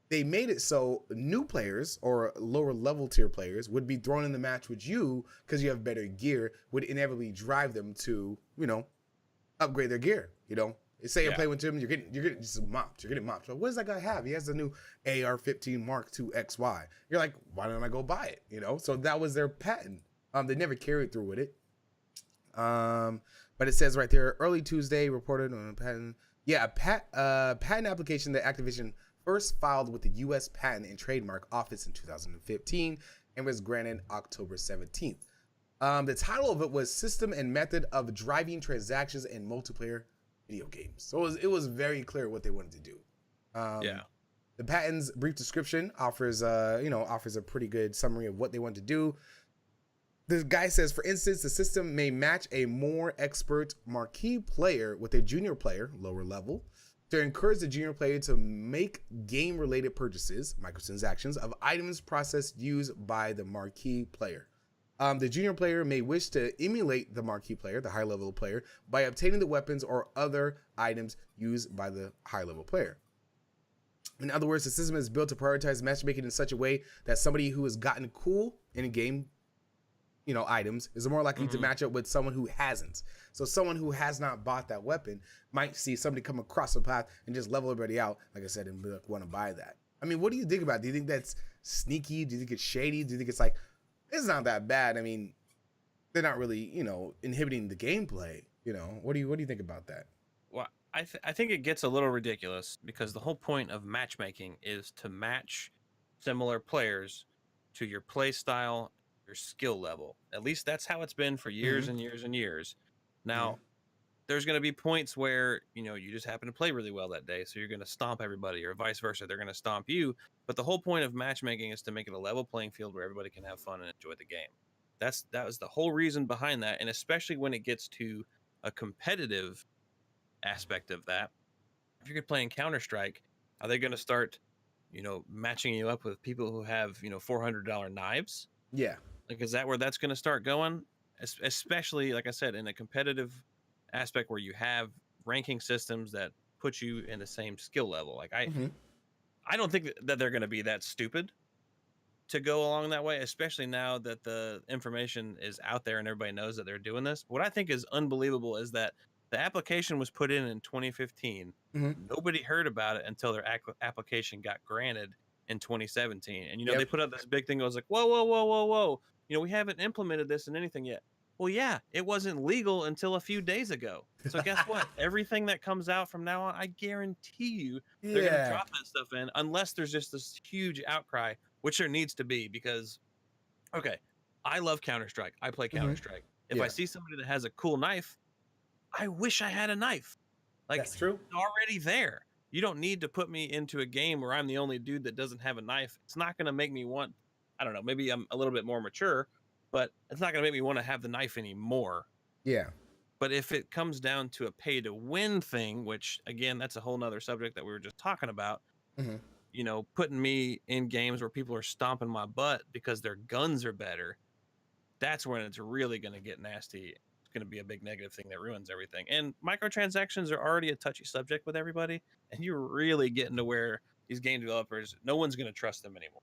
They made it so new players or lower level tier players would be thrown in the match with you because you have better gear, would inevitably drive them to, you know, upgrade their gear. You know, say you're playing with him, you're getting just mopped. You're getting mopped. So what does that guy have? He has the new AR-15 Mark II XY. You're like, why don't I go buy it? You know, so that was their patent. They never carried through with it. But it says right there, early Tuesday reported on a patent. Yeah, patent application that Activision first filed with the U.S. Patent and Trademark Office in 2015 and was granted October 17th. The title of it was System and Method of Driving Transactions in Multiplayer Video Games. So it was very clear what they wanted to do. The patent's brief description offers a pretty good summary of what they want to do. The guy says, for instance, the system may match a more expert marquee player with a junior player, lower level, to encourage the junior player to make game-related purchases, microtransactions, of items processed used by the marquee player. The junior player may wish to emulate the marquee player, the high-level player, by obtaining the weapons or other items used by the high-level player. In other words, the system is built to prioritize matchmaking in such a way that somebody who has gotten cool in a game, you know, items is more likely to match up with someone who hasn't. So someone who has not bought that weapon might see somebody come across the path and just level everybody out, like I said, and be like, want to buy that. I mean, what do you think about it? Do you think that's sneaky? Do you think it's shady? Do you think it's like, it's not that bad? I mean, they're not really, you know, inhibiting the gameplay. You know, what do you think about that? Well, I think it gets a little ridiculous, because the whole point of matchmaking is to match similar players to your play style, your skill level. At least that's how it's been for years and years and years. Now, there's going to be points where, you know, you just happen to play really well that day, so you're going to stomp everybody, or vice versa. They're going to stomp you. But the whole point of matchmaking is to make it a level playing field where everybody can have fun and enjoy the game. That was the whole reason behind that. And especially when it gets to a competitive aspect of that, if you're playing Counter-Strike, are they going to start, you know, matching you up with people who have, you know, $400 knives? Yeah. Like, is that where that's going to start going? Especially, like I said, in a competitive aspect where you have ranking systems that put you in the same skill level. Like, I don't think that they're going to be that stupid to go along that way, especially now that the information is out there and everybody knows that they're doing this. What I think is unbelievable is that the application was put in 2015. Nobody heard about it until their application got granted in 2017. And, you know, they put out this big thing that was like, whoa. You know, we haven't implemented this in anything yet. Well, yeah, it wasn't legal until a few days ago. So guess what? Everything that comes out from now on, I guarantee you they're going to drop that stuff in unless there's just this huge outcry, which there needs to be because, okay, I love Counter-Strike. I play Counter-Strike. If I see somebody that has a cool knife, I wish I had a knife. Like, that's true. It's already there. You don't need to put me into a game where I'm the only dude that doesn't have a knife. It's not going to make me want, I don't know, maybe I'm a little bit more mature, but it's not going to make me want to have the knife anymore. Yeah. But if it comes down to a pay to win thing, which again, that's a whole nother subject that we were just talking about, you know, putting me in games where people are stomping my butt because their guns are better, that's when it's really going to get nasty. It's going to be a big negative thing that ruins everything. And microtransactions are already a touchy subject with everybody. And you're really getting to where these game developers, no one's going to trust them anymore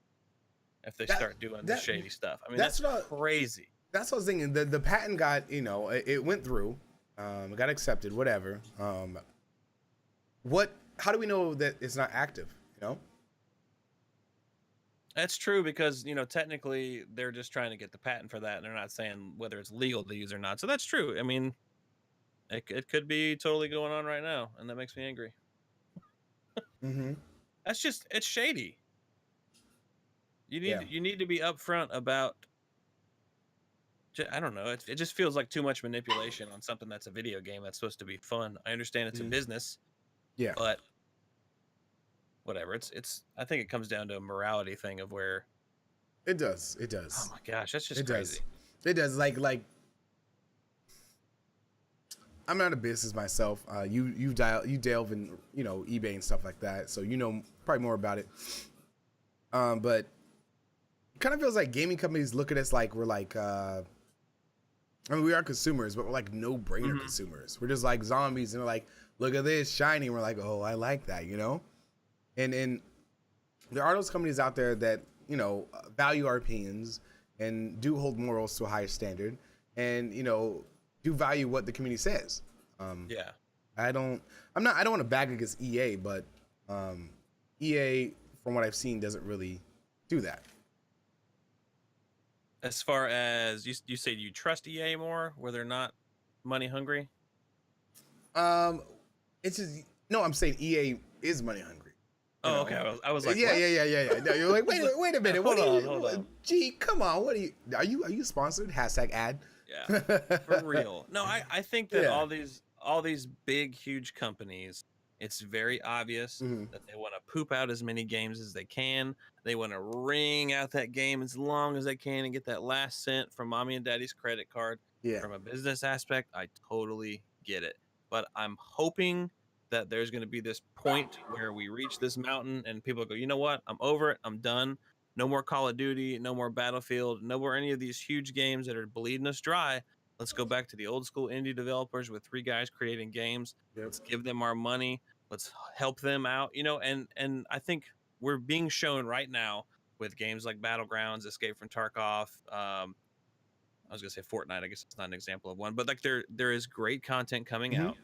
if they start doing the shady stuff. I mean, that's crazy. That's what I was thinking. The patent got, you know, it went through, it got accepted, whatever. How do we know that it's not active, you know? That's true because, you know, technically they're just trying to get the patent for that. And they're not saying whether it's legal to use or not. So that's true. I mean, it could be totally going on right now. And that makes me angry. That's just, it's shady. You need to be upfront about, I don't know. It just feels like too much manipulation on something that's a video game that's supposed to be fun. I understand it's a business. Yeah. But whatever. It's I think it comes down to a morality thing of where it does. Oh my gosh, that's just crazy. It does. Like I'm not a business myself. You delve in, you know, eBay and stuff like that, so you know probably more about it. But it kind of feels like gaming companies look at us like we're like I mean, we are consumers, but we're like no-brainer consumers. We're just like zombies, and they're like, look at this, shiny. And we're like, oh, I like that, you know? And there are those companies out there that, you know, value our opinions and do hold morals to a higher standard and, you know, do value what the community says. I don't want to bag against EA, but EA, from what I've seen, doesn't really do that. As far as you say, do you trust EA more where they're not money hungry? It's just, no, I'm saying EA is money hungry. Oh, okay. I was like, yeah. No, you're like, wait a minute. Hold on. Gee, come on. What are you sponsored? # ad. Yeah, for real. No, I think that all these big, huge companies, it's very obvious that they want to poop out as many games as they can. They want to wring out that game as long as they can and get that last cent from mommy and daddy's credit card. Yeah. From a business aspect, I totally get it. But I'm hoping that there's going to be this point where we reach this mountain and people go, you know what? I'm over it. I'm done. No more Call of Duty. No more Battlefield. No more any of these huge games that are bleeding us dry. Let's go back to the old school indie developers with 3 guys creating games. Yep. Let's give them our money. Let's help them out, you know, and I think we're being shown right now with games like Battlegrounds, Escape from Tarkov. I was gonna say Fortnite. I guess it's not an example of one, but like there is great content coming out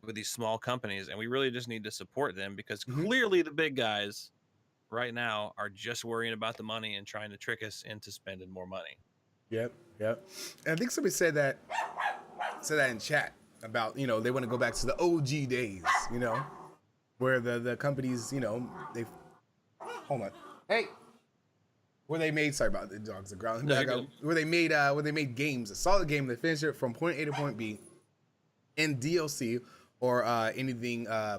with these small companies, and we really just need to support them because clearly the big guys right now are just worrying about the money and trying to trick us into spending more money. Yep. And I think somebody said that in chat about, you know, they want to go back to the OG days, you know, where the companies, you know, they hold on. Hey. Where they made, sorry about the dogs, the ground. Where they made games, a solid game, they finished it from point A to point B in DLC or anything I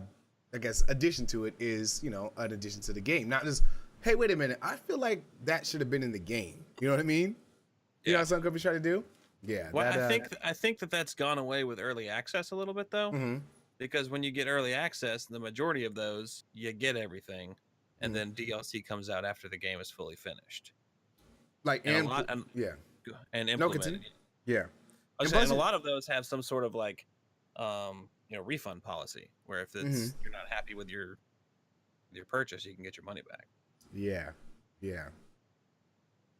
guess addition to it is, you know, an addition to the game. Not just, hey, wait a minute, I feel like that should have been in the game. You know what I mean? You know what some companies try to do? Yeah. Well, I think that's gone away with early access a little bit though, because when you get early access, the majority of those you get everything, and then DLC comes out after the game is fully finished. Like and implemented. Yeah. And a lot of those have some sort of like, you know, refund policy where if it's you're not happy with your purchase, you can get your money back.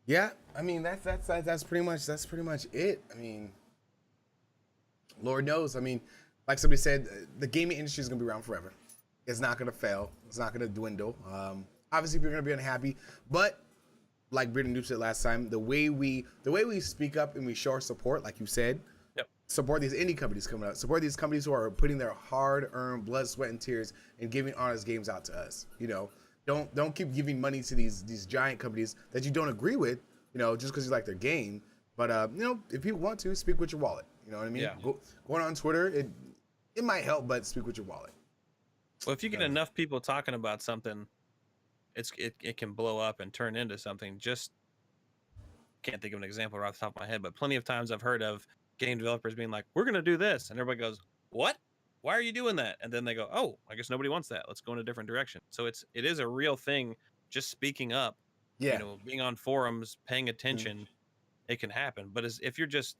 Yeah, I mean that's pretty much it. I mean, Lord knows. I mean, like somebody said, the gaming industry is gonna be around forever. It's not gonna fail. It's not gonna dwindle. Obviously, people are gonna be unhappy, but like Brittany Noob said last time, the way we speak up and we show our support, like you said, support these indie companies coming out, support these companies who are putting their hard-earned blood, sweat, and tears and giving honest games out to us. You know, don't keep giving money to these giant companies that you don't agree with, you know, just because you like their game. But you know, if people want to, speak with your wallet. You know what I mean? Yeah. Going on Twitter, it might help, but speak with your wallet. Well, if you get enough people talking about something, it can blow up and turn into something. Just can't think of an example right off the top of my head, but plenty of times I've heard of game developers being like, "We're going to do this," and everybody goes, "What? Why are you doing that?" And then they go, "Oh, I guess nobody wants that. Let's go in a different direction." So it is a real thing. Just speaking up, you know, being on forums, paying attention, it can happen. But if you're just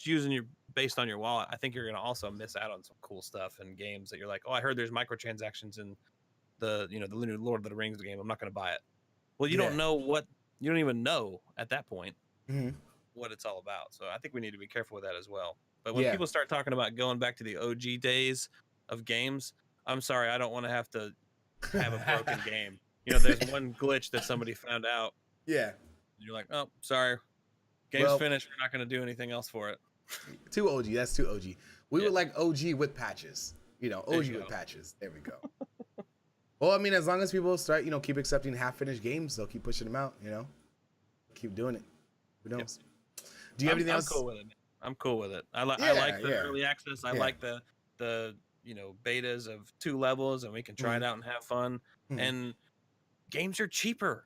using based on your wallet, I think you're going to also miss out on some cool stuff in games that you're like, "Oh, I heard there's microtransactions in the new Lord of the Rings game. I'm not going to buy it." Well, you don't know you don't even know at that point what it's all about. So I think we need to be careful with that as well. But when people start talking about going back to the OG days of games, I'm sorry, I don't want to have a broken game. You know, there's one glitch that somebody found out. Yeah. You're like, "Oh, sorry. Game's finished. We're not going to do anything else for it." Too OG. That's too OG. We would like OG with patches. You know, OG with patches. There we go. Well, I mean, as long as people start, you know, keep accepting half-finished games, they'll keep pushing them out, you know? Keep doing it. Who knows? Do you have anything else? I'm cool with it. I'm cool with it. I like the early access. I like the you know, betas of 2 levels, and we can try it out and have fun. And games are cheaper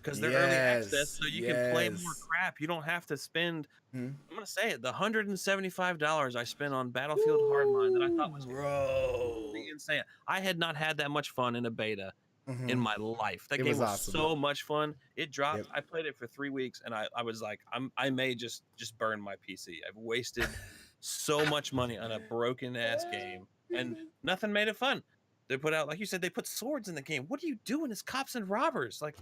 because they're early access, so you can play more crap. You don't have to spend, I'm going to say it, the $175 I spent on Battlefield Hardline that I thought was insane. I had not had that much fun in a beta in my life. That game was awesome. So much fun. It dropped. I played it for 3 weeks, and I was like, I may just burn my PC. I've wasted so much money on a broken ass game, and nothing made it fun. They put out, like you said, they put swords in the game. What are you doing as cops and robbers? Like,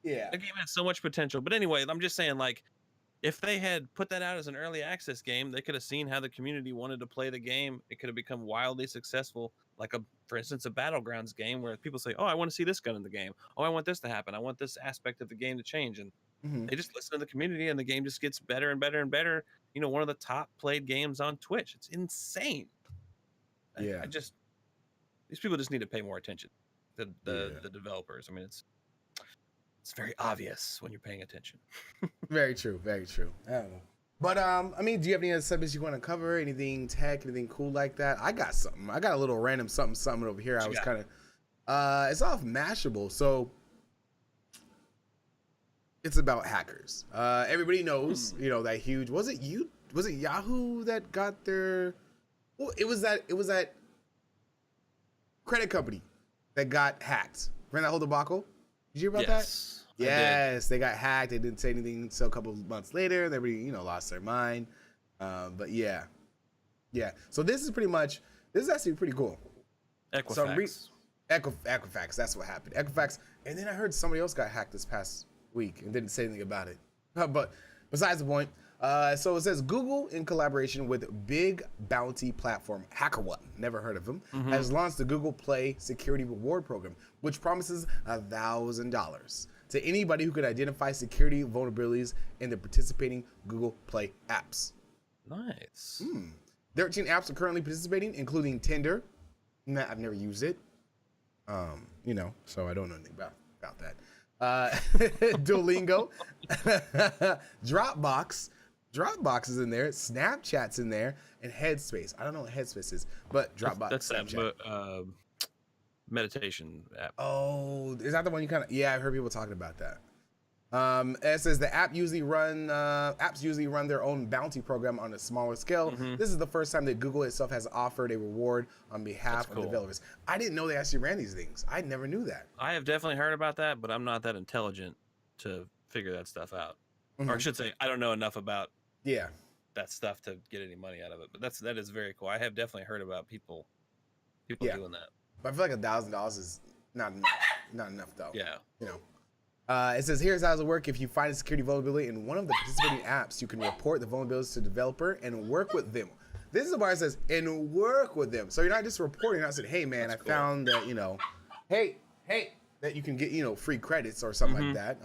the game has so much potential. But anyway, I'm just saying, like, if they had put that out as an early access game, they could have seen how the community wanted to play the game. It could have become wildly successful, like for instance, a Battlegrounds game where people say, "Oh, I want to see this gun in the game. Oh, I want this to happen. I want this aspect of the game to change." And they just listen to the community, and the game just gets better and better and better. You know, one of the top played games on Twitch. It's insane. I just, these people just need to pay more attention to the developers. I mean, it's very obvious when you're paying attention. Very true. Very true. I don't know. But, I mean, do you have any other subjects you want to cover? Anything tech, anything cool like that? I got something. I got a little random something over here. I was kind of, it's off Mashable. So it's about hackers. Everybody knows, you know, that huge, was it Yahoo that got their, well, it was that credit company that got hacked. Remember that whole debacle? Did you hear about that? Yes, they got hacked. They didn't say anything until a couple of months later. Everybody, you know, lost their mind. But yeah. So this is actually pretty cool. Equifax. Equifax. That's what happened. Equifax. And then I heard somebody else got hacked this past week and didn't say anything about it. But besides the point. So it says Google, in collaboration with big bounty platform HackerOne, never heard of them, has launched the Google Play Security Reward Program, which promises $1,000 to anybody who could identify security vulnerabilities in the participating Google Play apps. Nice. 13 apps are currently participating, including Tinder. I've never used it, you know, so I don't know anything about that. Duolingo, Dropbox is in there, Snapchat's in there, and Headspace. I don't know what Headspace is, but Dropbox. That's that meditation app. Oh, is that the one you kind of? Yeah, I've heard people talking about that. It says the apps usually run their own bounty program on a smaller scale. This is the first time that Google itself has offered a reward on behalf of developers. I didn't know they actually ran these things. I never knew that. I have definitely heard about that, but I'm not that intelligent to figure that stuff out. Or I should say, I don't know enough about that stuff to get any money out of it. But that is very cool. I have definitely heard about people doing that. But I feel like $1,000 is not enough though. Yeah. You know. It says, here's how it works. If you find a security vulnerability in one of the participating apps, you can report the vulnerabilities to the developer and work with them. This is the part that says, and work with them. So you're not just reporting, you're not saying, hey man, That's cool. Found that, you know, hey, that you can get, you know, free credits or something like that.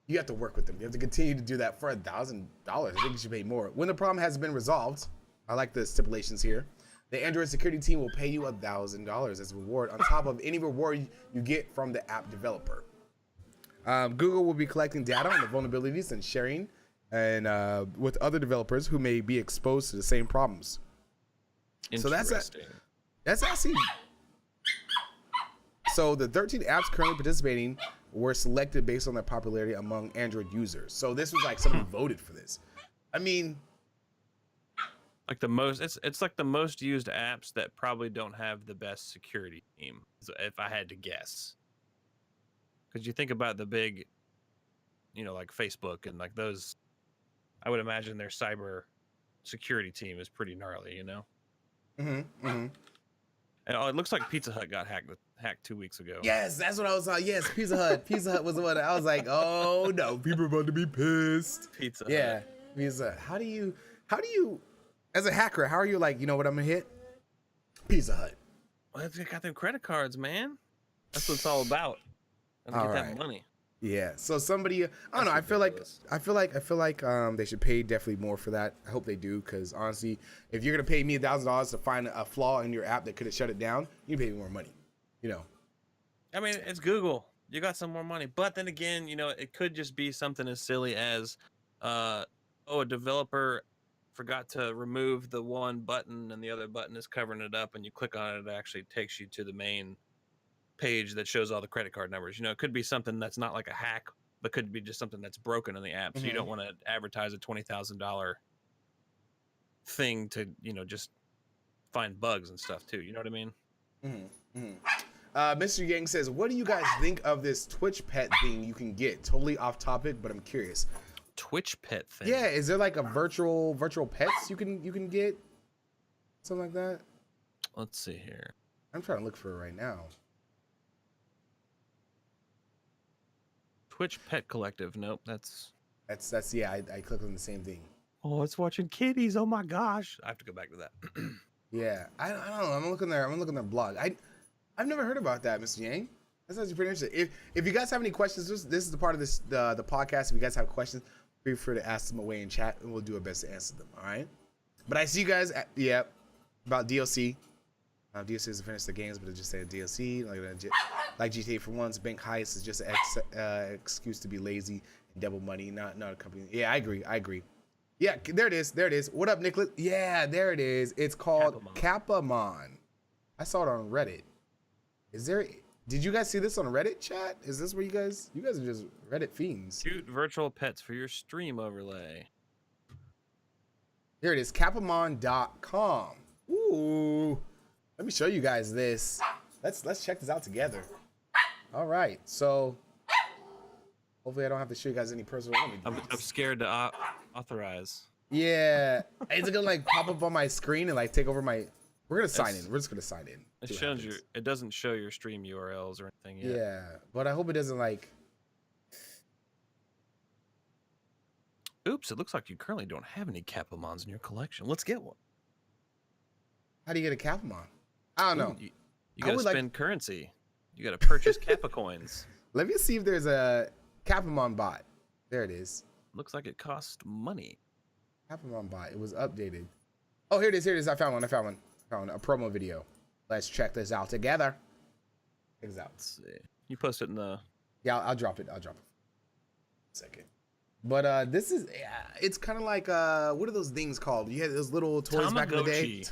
You have to work with them. You have to continue to do that for $1,000. I think you should pay more. When the problem has been resolved, I like the stipulations here. The Android security team will pay you $1,000 as a reward on top of any reward you get from the app developer. Google will be collecting data on the vulnerabilities and sharing and with other developers who may be exposed to the same problems. So that's actually. So the 13 apps currently participating were selected based on their popularity among Android users. So this was like someone voted for this. I mean, like the most, it's like the most used apps that probably don't have the best security team, if I had to guess. Because you think about the big, like Facebook and like those, I would imagine their cyber security team is pretty gnarly, Mm-hmm. Mm-hmm. And it looks like Pizza Hut got hacked 2 weeks ago. Yes, that's what I was talking. Yes, Pizza Hut. Pizza Hut was the one. I was like, oh no, people are about to be pissed. Pizza Hut. Yeah, Pizza Hut. How do you, as a hacker, how are you like, you know what I'm gonna hit? Pizza Hut. Well, they got them credit cards, man. That's what it's all about. And get that money. Yeah. So somebody, I don't know. I feel like they should pay definitely more for that. I hope they do, because honestly, if you're gonna pay me $1,000 to find a flaw in your app that could have shut it down, you pay me more money. I mean, it's Google. You got some more money, but then again, it could just be something as silly as, a developer forgot to remove the one button and the other button is covering it up, and you click on it, it actually takes you to the main page that shows all the credit card numbers. It could be something that's not like a hack, but could be just something that's broken in the app. So you don't want to advertise a $20,000 thing to, just find bugs and stuff too. You know what I mean? Mm-hmm. Mm-hmm. Mr. Yang says, what do you guys think of this Twitch pet thing you can get? Totally off topic, but I'm curious. Twitch pet thing? Yeah, is there like a virtual pets you can get? Something like that? Let's see here. I'm trying to look for it right now. Twitch Pet Collective. Nope, that's yeah, I clicked on the same thing. Oh, it's watching kitties. Oh my gosh. I have to go back to that. Yeah, I don't know. I'm looking their blog. I've never heard about that, Mr. Yang. That's actually pretty interesting. If you guys have any questions, this is the part of the podcast. If you guys have questions, feel free to ask them away in chat, and we'll do our best to answer them. All right. But I see you guys. About DLC. DLC is to finish the games, but it just said DLC. Like GTA for once, bank heist is just an excuse to be lazy and double money, not a company. Yeah, I agree. Yeah, there it is. What up, Nicholas? Yeah, there it is. It's called Capamon. I saw it on Reddit. Did you guys see this on Reddit, chat? Is this where you guys are just Reddit fiends? Cute virtual pets for your stream overlay. Here it is, Capamon.com. Ooh. Let me show you guys this. Let's check this out together. All right, so hopefully I don't have to show you guys any personal. I'm scared to authorize. Yeah, is it gonna like pop up on my screen and like take over my? We're gonna sign in. We're just gonna sign in. It shows you. It doesn't show your stream URLs or anything yet. Yeah, but I hope it doesn't like. Oops! It looks like you currently don't have any Capamons in your collection. Let's get one. How do you get a Capamon? I don't know. You gotta spend currency. You gotta purchase Kappa coins. Let me see if there's a Capamon bot. There it is. Looks like it costs money. Capamon bot. It was updated. Oh, here it is. I found one. A promo video. Let's check this out together. Check this out. Let's see. You post it in the. Yeah, I'll drop it. Second. But this is, it's kind of like, what are those things called? You had those little toys back in the day.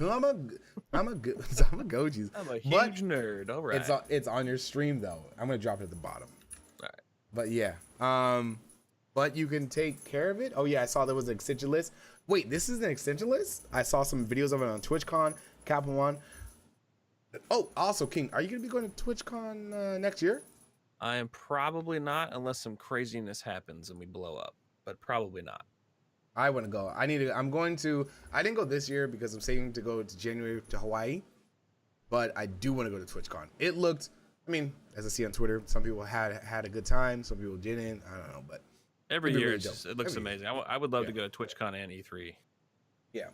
Tamagotchis. I'm a huge nerd. All right. It's on your stream though. I'm gonna drop it at the bottom. All right. But yeah, but you can take care of it. Oh yeah, I saw there was an extension list. Wait, this is an extension list? I saw some videos of it on TwitchCon, Capamon. Oh, also King, are you gonna be going to TwitchCon next year? I am probably not, unless some craziness happens and we blow up. But probably not. I want to go. I didn't go this year because I'm saving to go to January to Hawaii. But I do want to go to TwitchCon. It looked, as I see on Twitter, some people had a good time. Some people didn't. I don't know. But every year it looks amazing. I would love to go to TwitchCon and E3. Yeah.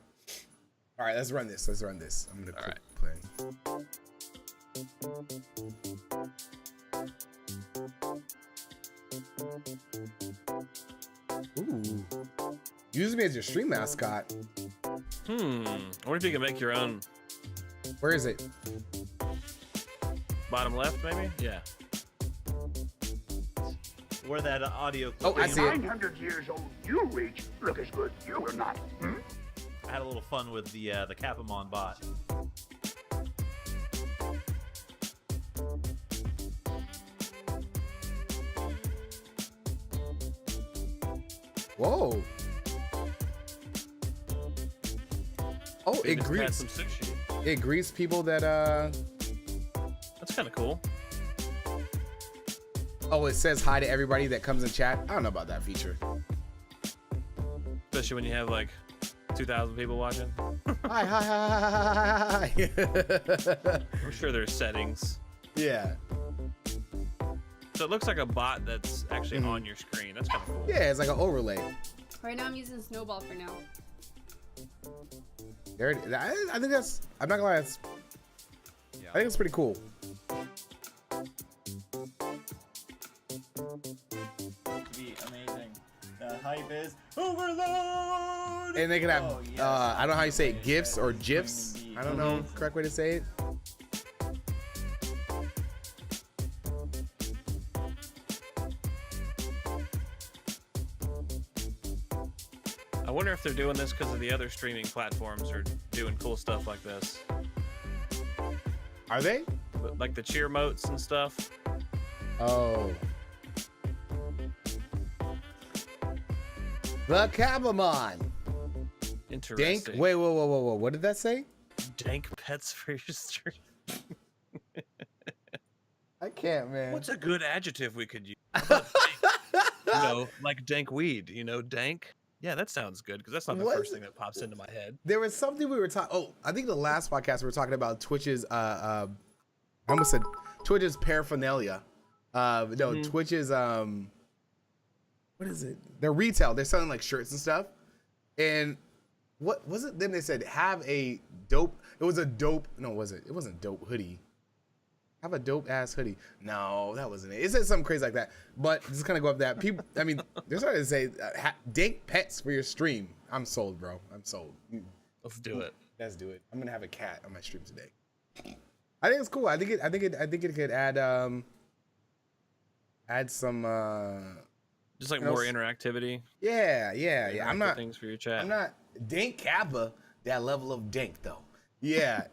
All right, let's run this. I'm going to click play. Use me as your stream mascot. I wonder if you can make your own. Where is it? Bottom left, maybe? Yeah. Where that audio. Oh, I see it. 900 years old, you reach. Look as good you will not. I had a little fun with the Capamon bot. Whoa. Oh, Maybe it just add greets. some sushi. It greets people that That's kind of cool. Oh, it says hi to everybody that comes in chat. I don't know about that feature. Especially when you have like 2,000 people watching. Hi, hi, hi, hi, hi. I'm sure there's settings. Yeah. So it looks like a bot that's actually on your screen. That's kind of cool. Yeah, it's like an overlay. Right now I'm using Snowball for now. There it is. I think that's. I'm not gonna lie. That's, I think it's pretty cool. Be amazing. The hype is overload. And they can have. yes. I don't know how you say it. GIFs or GIFs. I don't know the correct way to say it. I wonder if they're doing this because of the other streaming platforms are doing cool stuff like this. Are they? Like the cheer motes and stuff. Oh. The Capamon. Interesting. Dank. Wait, whoa. What did that say? Dank pets for your stream. I can't, man. What's a good adjective we could use? How about dank? You know, like dank weed. You know, dank. Yeah, that sounds good because that's not the first thing that pops into my head. There was something we were talking. Oh, I think the last podcast we were talking about Twitch's. I almost said Twitch's paraphernalia. No, Twitch's. What is it? They're retail. They're selling like shirts and stuff. And what was it? Then they said have a dope. It was a dope. No, was it? It wasn't dope hoodie. Have a dope ass hoodie. No, that wasn't it. It said something crazy like that. But just kind of go up that. People, I mean, they're starting to say dank pets for your stream. I'm sold, bro. I'm sold. Let's do it. Let's do it. I'm gonna have a cat on my stream today. I think it's cool. I think it could add some just like more interactivity. Yeah. I'm not things for your chat. I'm not dank Kappa. That level of dank though. Yeah.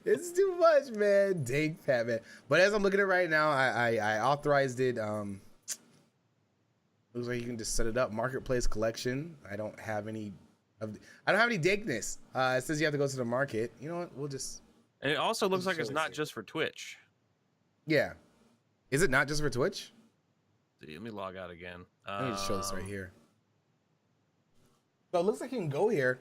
It's too much, man. Dank fat man. But as I'm looking at it right now, I authorized it. Looks like you can just set it up. Marketplace collection. I don't have any dankness. It says you have to go to the market. You know what? We'll just. And it also looks like it's not just for Twitch. Yeah. Is it not just for Twitch? Let me log out again. I need to show this right here. So it looks like you can go here.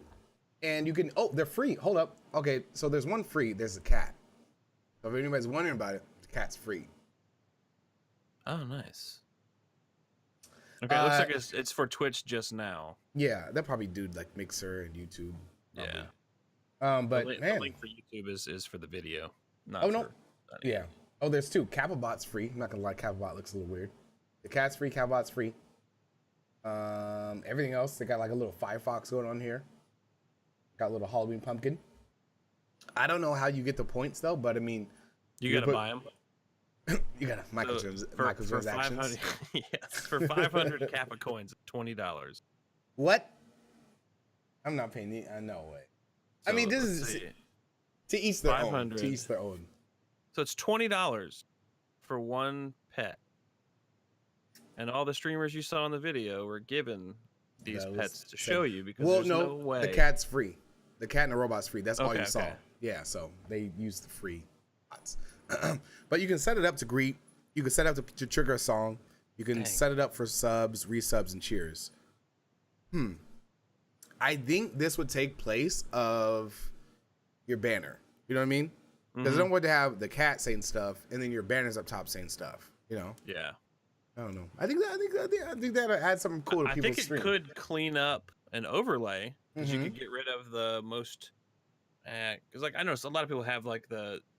And you can, they're free. Hold up. Okay, so there's one free. There's a cat. So if anybody's wondering about it, the cat's free. Oh, nice. Okay, it looks like it's for Twitch just now. Yeah, they'll probably do like Mixer and YouTube. Probably. Yeah. But man, the link for YouTube is for the video. Not no. Yeah. Oh, there's two. Kapabot's free. I'm not gonna lie, Kapabot looks a little weird. The cat's free. Kapabot's free. Everything else, they got like a little Firefox going on here. Got a little Halloween pumpkin. I don't know how you get the points though, but I mean, you gotta buy them. You gotta microtransactions. Yes, for 500 Kappa coins, $20. What? I'm not paying the. No way. So, I mean, this is to each their own. To each their own. So it's $20 for one pet, and all the streamers you saw in the video were given these pets to show you because there's no way. The cat's free. The cat and the robot's free. That's all you saw. Yeah, so they use the free bots. But you can set it up to greet. You can set it up to trigger a song. You can set it up for subs, resubs, and cheers. I think this would take place of your banner. You know what I mean? Because I don't want to have the cat saying stuff and then your banner's up top saying stuff. You know? Yeah. I don't know. I think that'll add something cool to people's stream. I think it could clean up an overlay because you could get rid of the most. Because like I know a lot of people have like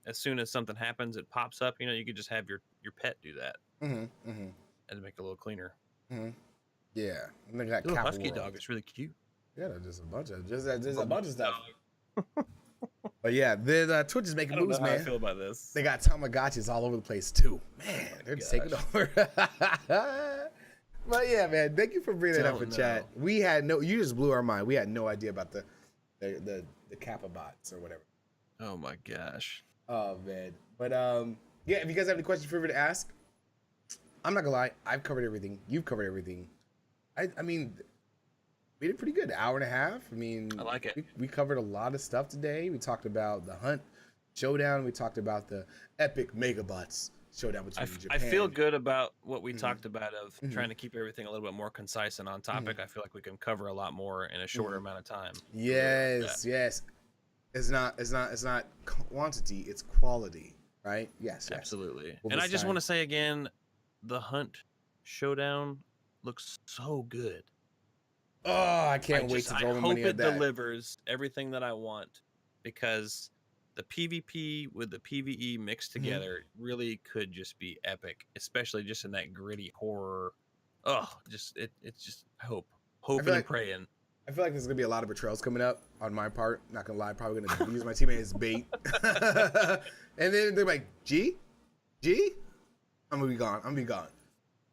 as soon as something happens it pops up. You know, you could just have your pet do that and make it a little cleaner. Yeah, and they got Little Kappa husky World. dog. It's really cute. Yeah, just a bunch of stuff. But yeah, the Twitch is making moves, man. man. I feel about this. They got Tamagotchis all over the place too. Man, they're just taking over. But yeah, man, thank you for bringing that up in chat. We had you just blew our mind. We had no idea about the Kappa bots or whatever. Oh my gosh. Oh man. But yeah, if you guys have any questions for me to ask, I'm not gonna lie, I've covered everything. You've covered everything. I mean, we did pretty good. An hour and a half. I mean, I like it. We covered a lot of stuff today. We talked about the Hunt Showdown. We talked about the epic Megabots showdown between Japan. I feel good about what we talked about of trying to keep everything a little bit more concise and on topic. I feel like we can cover a lot more in a shorter amount of time. Yes, yes. It's not quantity, it's quality, right? Yes, absolutely. And I just want to say again, the Hunt Showdown looks so good. Oh, I can't wait to throw money at that. I hope it delivers everything that I want, because the PvP with the PvE mixed together really could just be epic, especially just in that gritty horror. Oh, it's just hoping and praying. I feel like there's gonna be a lot of betrayals coming up on my part. Not gonna lie, probably gonna use my teammate as bait, and then they're like, "G, I'm gonna be gone.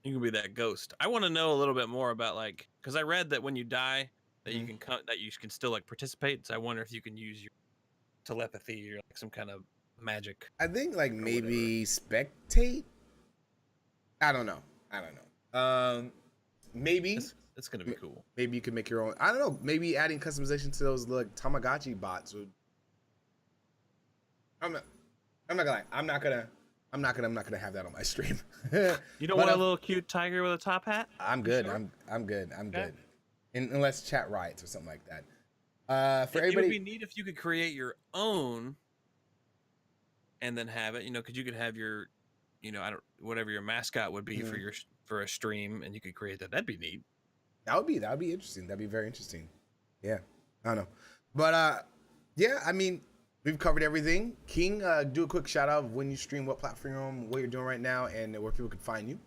You can be that ghost. I want to know a little bit more about, like, because I read that when you die, that you can still like participate. So I wonder if you can use your telepathy or like some kind of magic. I think like maybe spectate. I don't know. Maybe it's gonna be cool. Maybe you can make your own. I don't know. Maybe adding customization to those like Tamagotchi bots would. I'm not gonna lie. I'm not gonna have that on my stream. You don't want a little cute tiger with a top hat? I'm good. Sure? I'm good. Unless chat riots or something like that. For everybody, it would be neat if you could create your own, and then have it. Because you could have your, whatever your mascot would be for a stream, and you could create that. That'd be neat. That would be interesting. That'd be very interesting. Yeah, I don't know, but yeah, I mean, we've covered everything. King, do a quick shout out of when you stream, what platform, what you're doing right now, and where people can find you.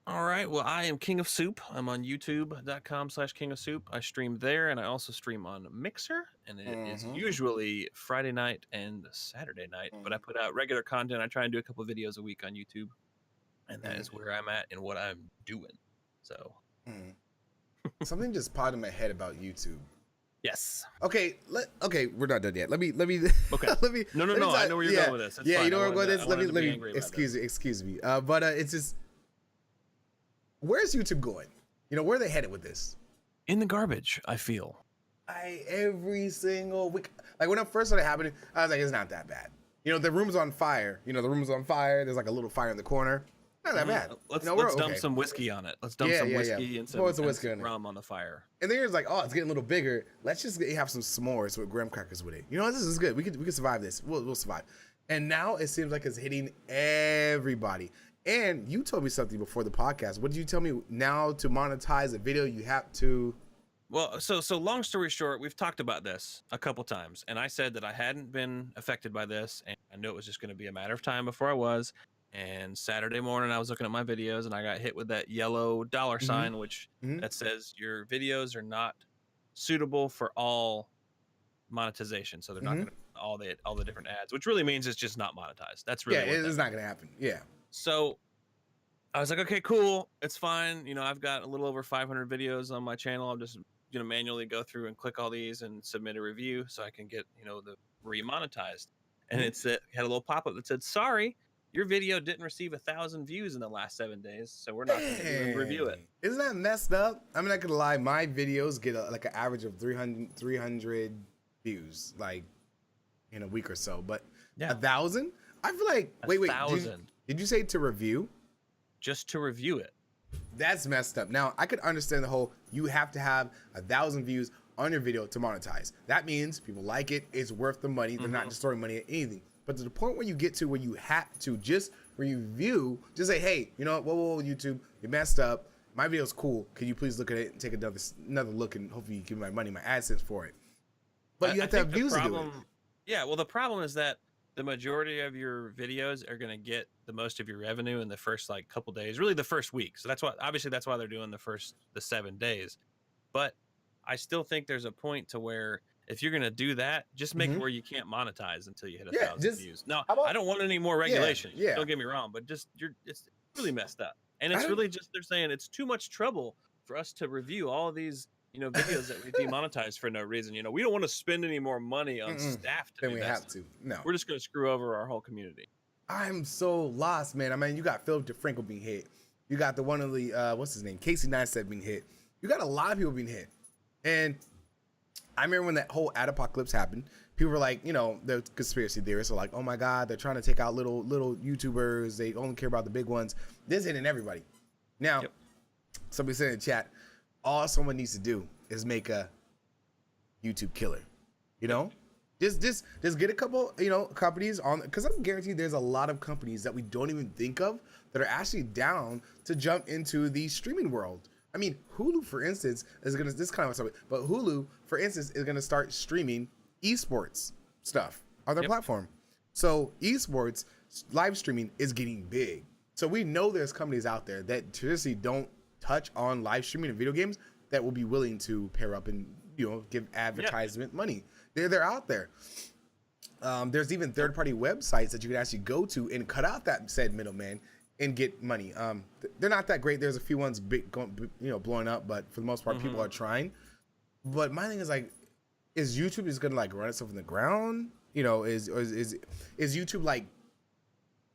All right. Well, I am King of Soup. I'm on youtube.com/King of Soup. I stream there, and I also stream on Mixer, and it is usually Friday night and Saturday night. But I put out regular content. I try and do a couple of videos a week on YouTube, and that is where I'm at and what I'm doing. So something just popped in my head about YouTube. Yes. Okay. We're not done yet. Let me. Okay. No. I know where you're going with this. It's fine. You know where I'm going with this. Let me. Excuse me. But it's just. Where's YouTube going? Where are they headed with this? In the garbage, I feel. Every single week, like when it first started happening, I was like, it's not that bad. The room's on fire. The room's on fire. There's like a little fire in the corner. Not that bad. Let's dump some whiskey on it. Let's dump some whiskey and some rum on the fire. And then it's like, oh, it's getting a little bigger. Let's just have some s'mores with graham crackers with it. This is good. We can survive this. We'll survive. And now it seems like it's hitting everybody. And you told me something before the podcast. What did you tell me? Now to monetize a video, you have to. Well, so long story short, we've talked about this a couple times, and I said that I hadn't been affected by this, and I knew it was just going to be a matter of time before I was. And Saturday morning, I was looking at my videos, and I got hit with that yellow dollar sign, which that says your videos are not suitable for all monetization. So they're not going to all the different ads, which really means it's just not monetized. That's really it's not going to happen. Yeah. So I was like, okay, cool. It's fine. I've got a little over 500 videos on my channel. I'm just going to manually go through and click all these and submit a review so I can get, the remonetized. And it had a little pop-up that said, sorry, your video didn't receive 1,000 views in the last 7 days, so we're not going to even review it. Isn't that messed up? I'm not going to lie. My videos get like an average of 300 views, like in a week or so. But 1,000? I feel like, wait. 1,000. Did you say to review? Just to review it. That's messed up. Now, I could understand the whole, you have to have 1,000 views on your video to monetize. That means people like it. It's worth the money. They're not just throwing money at anything. But to the point where you get to where you have to just review, just say, hey, you know what? Whoa, YouTube, you messed up. My video's cool. Can you please look at it and take another look, and hopefully you give me my money, my AdSense for it. But you have to have views to do it. Yeah, well, the problem is that the majority of your videos are going to get the most of your revenue in the first like couple days, really the first week. So that's why, obviously that's why they're doing the 7 days. But I still think there's a point to where if you're going to do that, just make it where you can't monetize until you hit 1,000 views. Now, I don't want any more regulations. Yeah. Don't get me wrong, but just it's really messed up. And it's really just, they're saying it's too much trouble for us to review all of these, videos that we demonetize for no reason. We don't want to spend any more money on staff to do we have to. No. We're just going to screw over our whole community. I'm so lost, man. I mean, you got Philip DeFranco being hit. You got the one of the, what's his name? Casey Neistat being hit. You got a lot of people being hit. And I remember when that whole ad apocalypse happened, people were like, the conspiracy theorists are like, oh my God, they're trying to take out little YouTubers. They only care about the big ones. This hitting everybody. Now, somebody said in the chat, all someone needs to do is make a YouTube killer. Just get a couple, companies on, because I'm guaranteed there's a lot of companies that we don't even think of that are actually down to jump into the streaming world. I mean, Hulu, for instance, is gonna, this kind of stuff, but Hulu, for instance, is gonna start streaming esports stuff on their platform. So esports live streaming is getting big. So we know there's companies out there that traditionally don't touch on live streaming and video games that will be willing to pair up and give advertisement money. They're out there. There's even third-party websites that you can actually go to and cut out that said middleman and get money. They're not that great. There's a few ones big, blowing up, but for the most part, people are trying. But my thing is like, is YouTube just gonna like run itself in the ground? Is YouTube like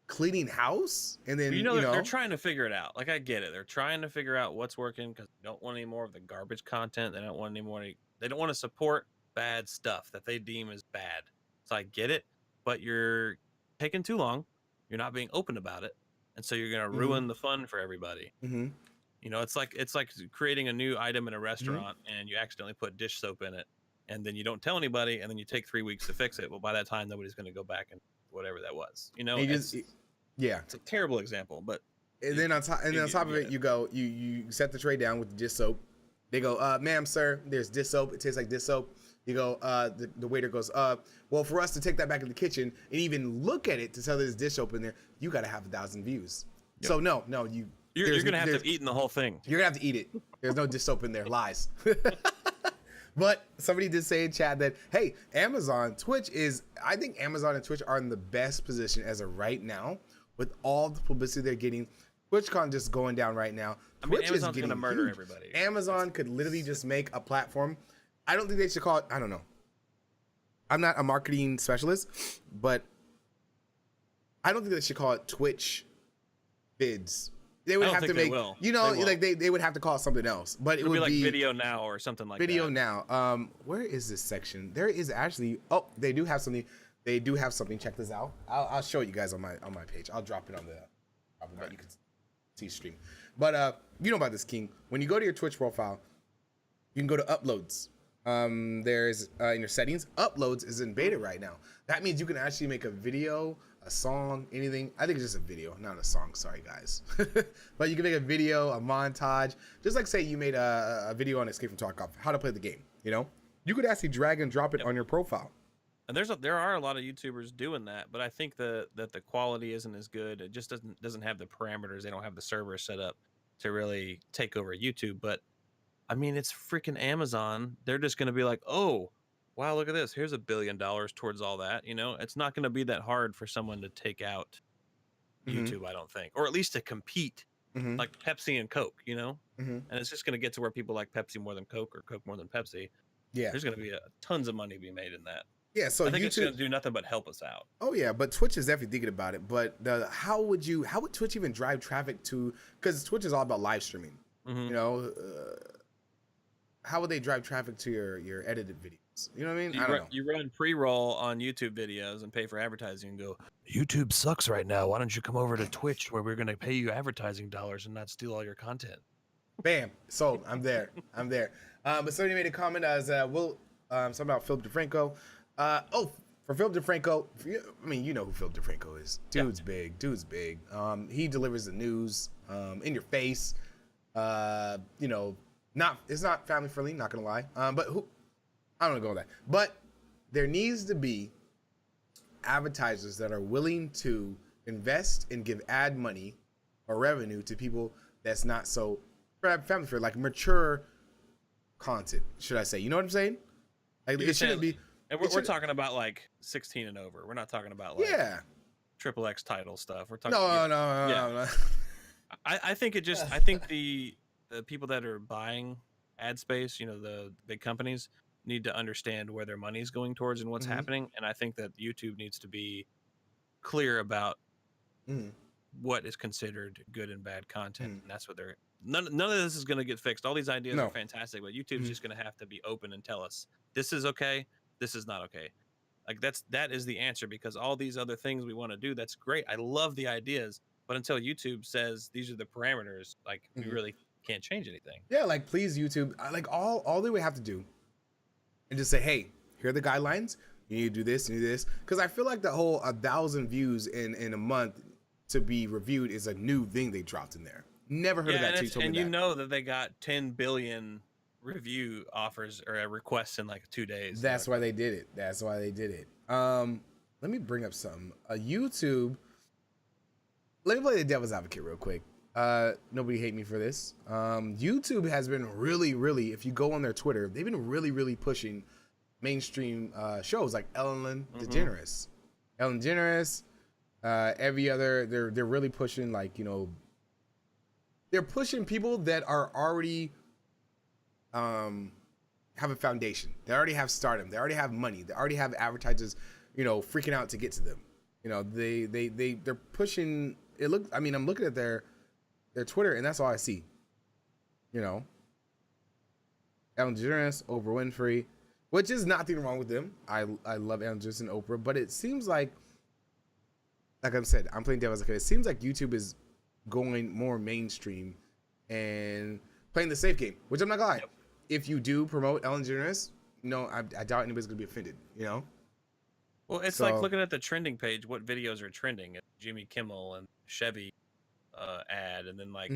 cleaning house? And then they're trying to figure it out. Like, I get it. They're trying to figure out what's working because they don't want any more of the garbage content. They don't want any more. They don't want to support bad stuff that they deem as bad. So I get it, but you're taking too long. You're not being open about it, and so you're gonna ruin the fun for everybody. It's like creating a new item in a restaurant and you accidentally put dish soap in it, and then you don't tell anybody, and then you take 3 weeks to fix it. Well, by that time, nobody's gonna go back and whatever that was. It's a terrible example, but and then on top of it, you set the tray down with the dish soap. They go, ma'am, sir, there's dish soap. It tastes like dish soap. You go, the waiter goes, well, for us to take that back in the kitchen and even look at it to tell there's dish soap in there, you got to have 1,000 views. So no, you're gonna have to have eaten the whole thing. You're gonna have to eat it. There's no dish soap in there. Lies. But somebody did say in chat that, hey, I think Amazon and Twitch are in the best position as of right now with all the publicity they're getting. TwitchCon just going down right now. Twitch Amazon's gonna murder everybody. Amazon could literally just make a platform. I don't think they should call it, I don't know. I'm not a marketing specialist, but I don't think they should call it Twitch bids. They would have to make, they would have to call it something else, but it would be like Video Now or something like that. Video Now. Where is this section? There is actually, they do have something. They do have something. Check this out. I'll show you guys on my page. I'll drop it on the, but you can see stream. But you know about this, King. When you go to your Twitch profile, you can go to uploads. There's in your settings, uploads is in beta right now. That means you can actually make a video, a song, anything. I think it's just a video, not a song. Sorry, guys. But you can make a video, a montage. Just like say you made a video on Escape from Tarkov, how to play the game. You could actually drag and drop it on your profile. And there are a lot of YouTubers doing that, but I think that the quality isn't as good. It just doesn't have the parameters. They don't have the server set up to really take over YouTube. But I mean, it's freaking Amazon. They're just going to be like, oh, wow, look at this. Here's $1 billion towards all that. It's not going to be that hard for someone to take out YouTube, I don't think, or at least to compete like Pepsi and Coke, and it's just going to get to where people like Pepsi more than Coke or Coke more than Pepsi. Yeah. There's going to be tons of money to be made in that. Yeah, so I think it's going to do nothing but help us out. Oh yeah, but Twitch is definitely thinking about it. But how would Twitch even drive traffic to? Because Twitch is all about live streaming. How would they drive traffic to your edited videos? You know what I mean? I don't know. You run pre-roll on YouTube videos and pay for advertising and go, YouTube sucks right now. Why don't you come over to Twitch where we're going to pay you advertising dollars and not steal all your content? Bam. So I'm there. But somebody made a comment as something about Philip DeFranco. For Philip DeFranco, I mean, you know who Philip DeFranco is. Dude's big. He delivers the news in your face. It's not family friendly, not gonna lie. But I don't wanna go with that. But there needs to be advertisers that are willing to invest and give ad money or revenue to people that's not so family friendly, like mature content, should I say? You know what I'm saying? Like it shouldn't be. And we're talking about like 16 and over. We're not talking about like triple X title stuff. We're talking. No. I think it just. I think the people that are buying ad space, you know, the big companies, need to understand where their money is going towards and what's happening. And I think that YouTube needs to be clear about what is considered good and bad content. And that's what they're. None of this is going to get fixed. All these ideas are fantastic, but YouTube's just going to have to be open and tell us this is okay, this is not okay. Like that is the answer, because all these other things we want to do, that's great. I love the ideas, but until YouTube says these are the parameters, like we really can't change anything. Yeah, like please YouTube, like all they would have to do and just say, hey, here are the guidelines. You need to do this, you need to do this. Because I feel like the whole 1,000 views in a month to be reviewed is a new thing they dropped in there. Never heard of that. And you know that they got 10 billion review offers or requests in like 2 days. That's why they did it. Let me bring up something. YouTube. Let me play the devil's advocate real quick. Nobody hate me for this. YouTube has been really, if you go on their Twitter, they've been really pushing mainstream shows like Ellen DeGeneres. Ellen DeGeneres, every other, they're really pushing, like, you know, they're pushing people that are already have a foundation. They already have stardom. They already have money. They already have advertisers, you know, freaking out to get to them. You know, they're pushing. It look. I mean, I'm looking at their Twitter, and that's all I see. You know, Ellen DeGeneres, Oprah Winfrey, which is nothing wrong with them. I love Ellen DeGeneres and Oprah, but it seems like I said, I'm playing devil's advocate. It seems like YouTube is going more mainstream and playing the safe game, which I'm not gonna lie. Yep. If you do promote Ellen DeGeneres, no, I doubt anybody's gonna be offended. You know. Well, it's like looking at the trending page. What videos are trending? Jimmy Kimmel and Chevy ad, and then like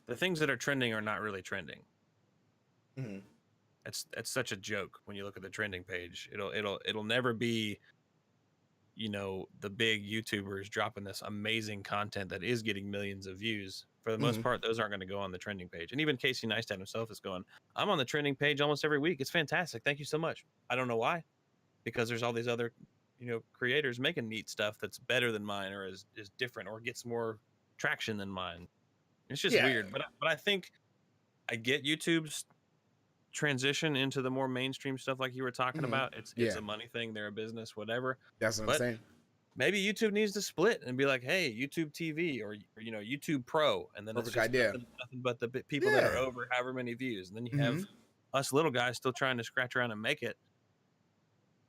the things that are trending are not really trending. It's such a joke when you look at the trending page. It'll never be, you know, the big YouTubers dropping this amazing content that is getting millions of views. For the most part, those aren't going to go on the trending page. And even Casey Neistat himself is going, I'm on the trending page almost every week. It's fantastic. Thank you so much. I don't know why, because there's all these other, you know, creators making neat stuff that's better than mine, or is different, or gets more traction than mine. It's just weird. But I think I get YouTube's transition into the more mainstream stuff like you were talking about. It's a money thing. They're a business, whatever. That's what I'm saying. Maybe YouTube needs to split and be like, hey, YouTube TV or you know, YouTube Pro, and then perfect it's just idea. Nothing but the people that are over however many views, and then you have us little guys still trying to scratch around and make it.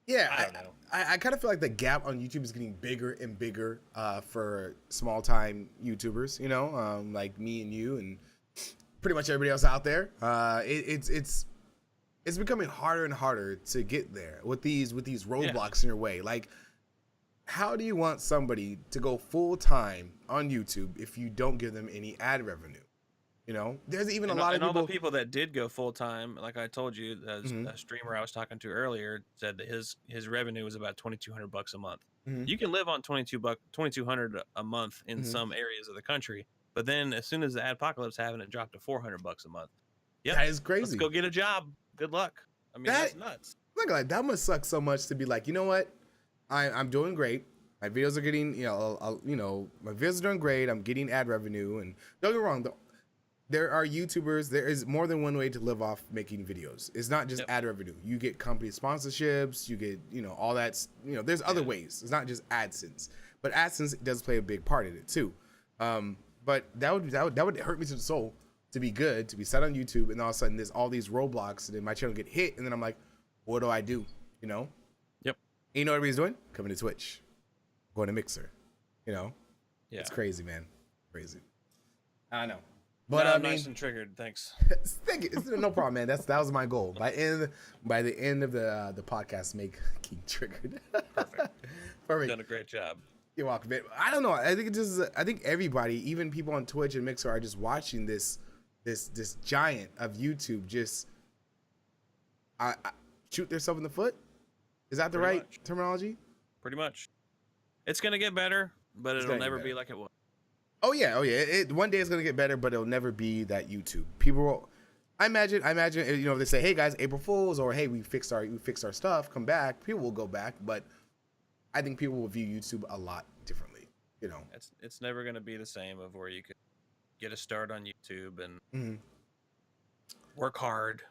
Yeah, I don't know. I kind of feel like the gap on YouTube is getting bigger and bigger for small time YouTubers. You know, like me and you and pretty much everybody else out there. It's becoming harder and harder to get there with these roadblocks in your way. Like, how do you want somebody to go full time on YouTube if you don't give them any ad revenue? You know, there's even a lot of people. And all the people that did go full time, like I told you, a streamer I was talking to earlier said that his revenue was about $2,200 a month. You can live on $2,200 a month in some areas of the country, but then as soon as the adpocalypse happened, it dropped to $400 a month. Yeah, that is crazy. Let's go get a job. Good luck. I mean, that's nuts. Look, like that must suck so much to be like, you know what, I'm doing great. My videos are getting, my videos are doing great. I'm getting ad revenue, and don't get me wrong, there are YouTubers. There is more than one way to live off making videos. It's not just ad revenue. You get company sponsorships. You get, all that. There's other ways. It's not just AdSense, but AdSense does play a big part in it too. But that would hurt me to the soul to be good, to be set on YouTube, and all of a sudden there's all these roadblocks, and then my channel get hit, and then I'm like, what do I do? Yep. And you know what everybody's doing? Coming to Twitch, going to Mixer. It's crazy, man. Crazy. I know. But I'm nice and triggered. Thanks. Thank you. No problem, man. That was my goal. By the end of the podcast, make King triggered. Perfect. You've done a great job. You're welcome, man. I don't know. I think everybody, even people on Twitch and Mixer, are just watching this giant of YouTube just shoot themselves in the foot. Is that the right terminology? Pretty much. It's gonna get better, but it'll never be like it was. Oh yeah. One day it's gonna get better, but it'll never be that YouTube. People will. I imagine. You know, if they say, "Hey guys, April Fools," or "Hey, we fixed our stuff. Come back." People will go back, but I think people will view YouTube a lot differently. You know, it's never gonna be the same of where you could get a start on YouTube and work hard.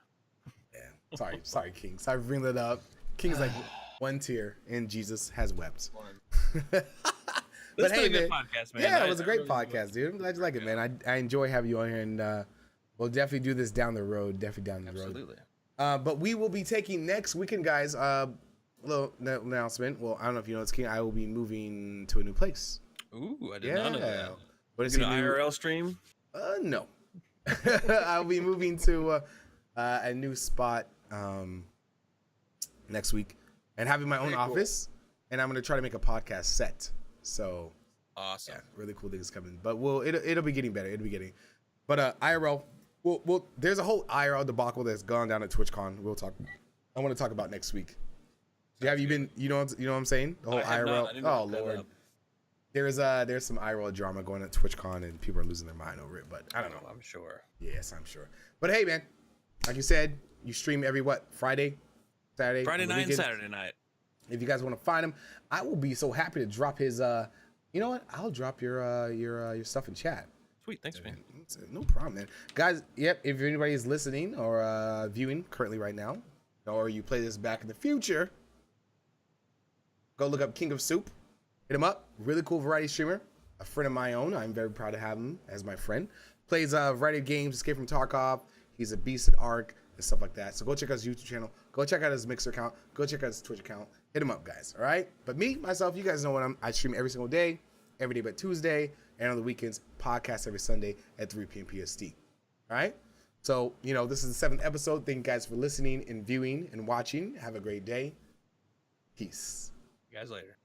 Yeah. Sorry, King. Sorry for bringing that up. King's like one tier, and Jesus has wept. But hey, man. Podcast, man. Yeah, it was a great podcast, dude. I'm glad you like it, man. I enjoy having you on here, and we'll definitely do this down the road. Absolutely. But we will be taking next weekend, guys. Little announcement. Well, I don't know if you know, it's King. I will be moving to a new place. Ooh, I did not know that. What is it? An IRL stream? No. I'll be moving to a new spot next week, and having my own office, and I'm gonna try to make a podcast set. So awesome. Yeah, really cool things coming. But it'll be getting better. But IRL, there's a whole IRL debacle that's gone down at TwitchCon. I want to talk about next week. Have you been? You know what I'm saying? The whole IRL. Oh Lord. There's some IRL drama going at TwitchCon, and people are losing their mind over it. But I don't know. I'm sure. Yes, I'm sure. But hey, man, like you said, you stream every Friday, Saturday, Friday night, and Saturday night. If you guys want to find him, I will be so happy to drop his. You know what? I'll drop your stuff in chat. Sweet, thanks, man. No problem, man. Guys, yep. If anybody is listening or viewing currently right now, or you play this back in the future, go look up King of Soup. Hit him up. Really cool variety streamer. A friend of my own. I'm very proud to have him as my friend. Plays a variety of games. Escape from Tarkov. He's a beast at Ark and stuff like that. So go check out his YouTube channel. Go check out his Mixer account. Go check out his Twitch account. Hit him up, guys. All right. But myself, you guys know I stream every single day, every day but Tuesday, and on the weekends, podcast every Sunday at 3 p.m. PST. All right. So, this is the 7th episode. Thank you guys for listening and viewing and watching. Have a great day. Peace. You guys later.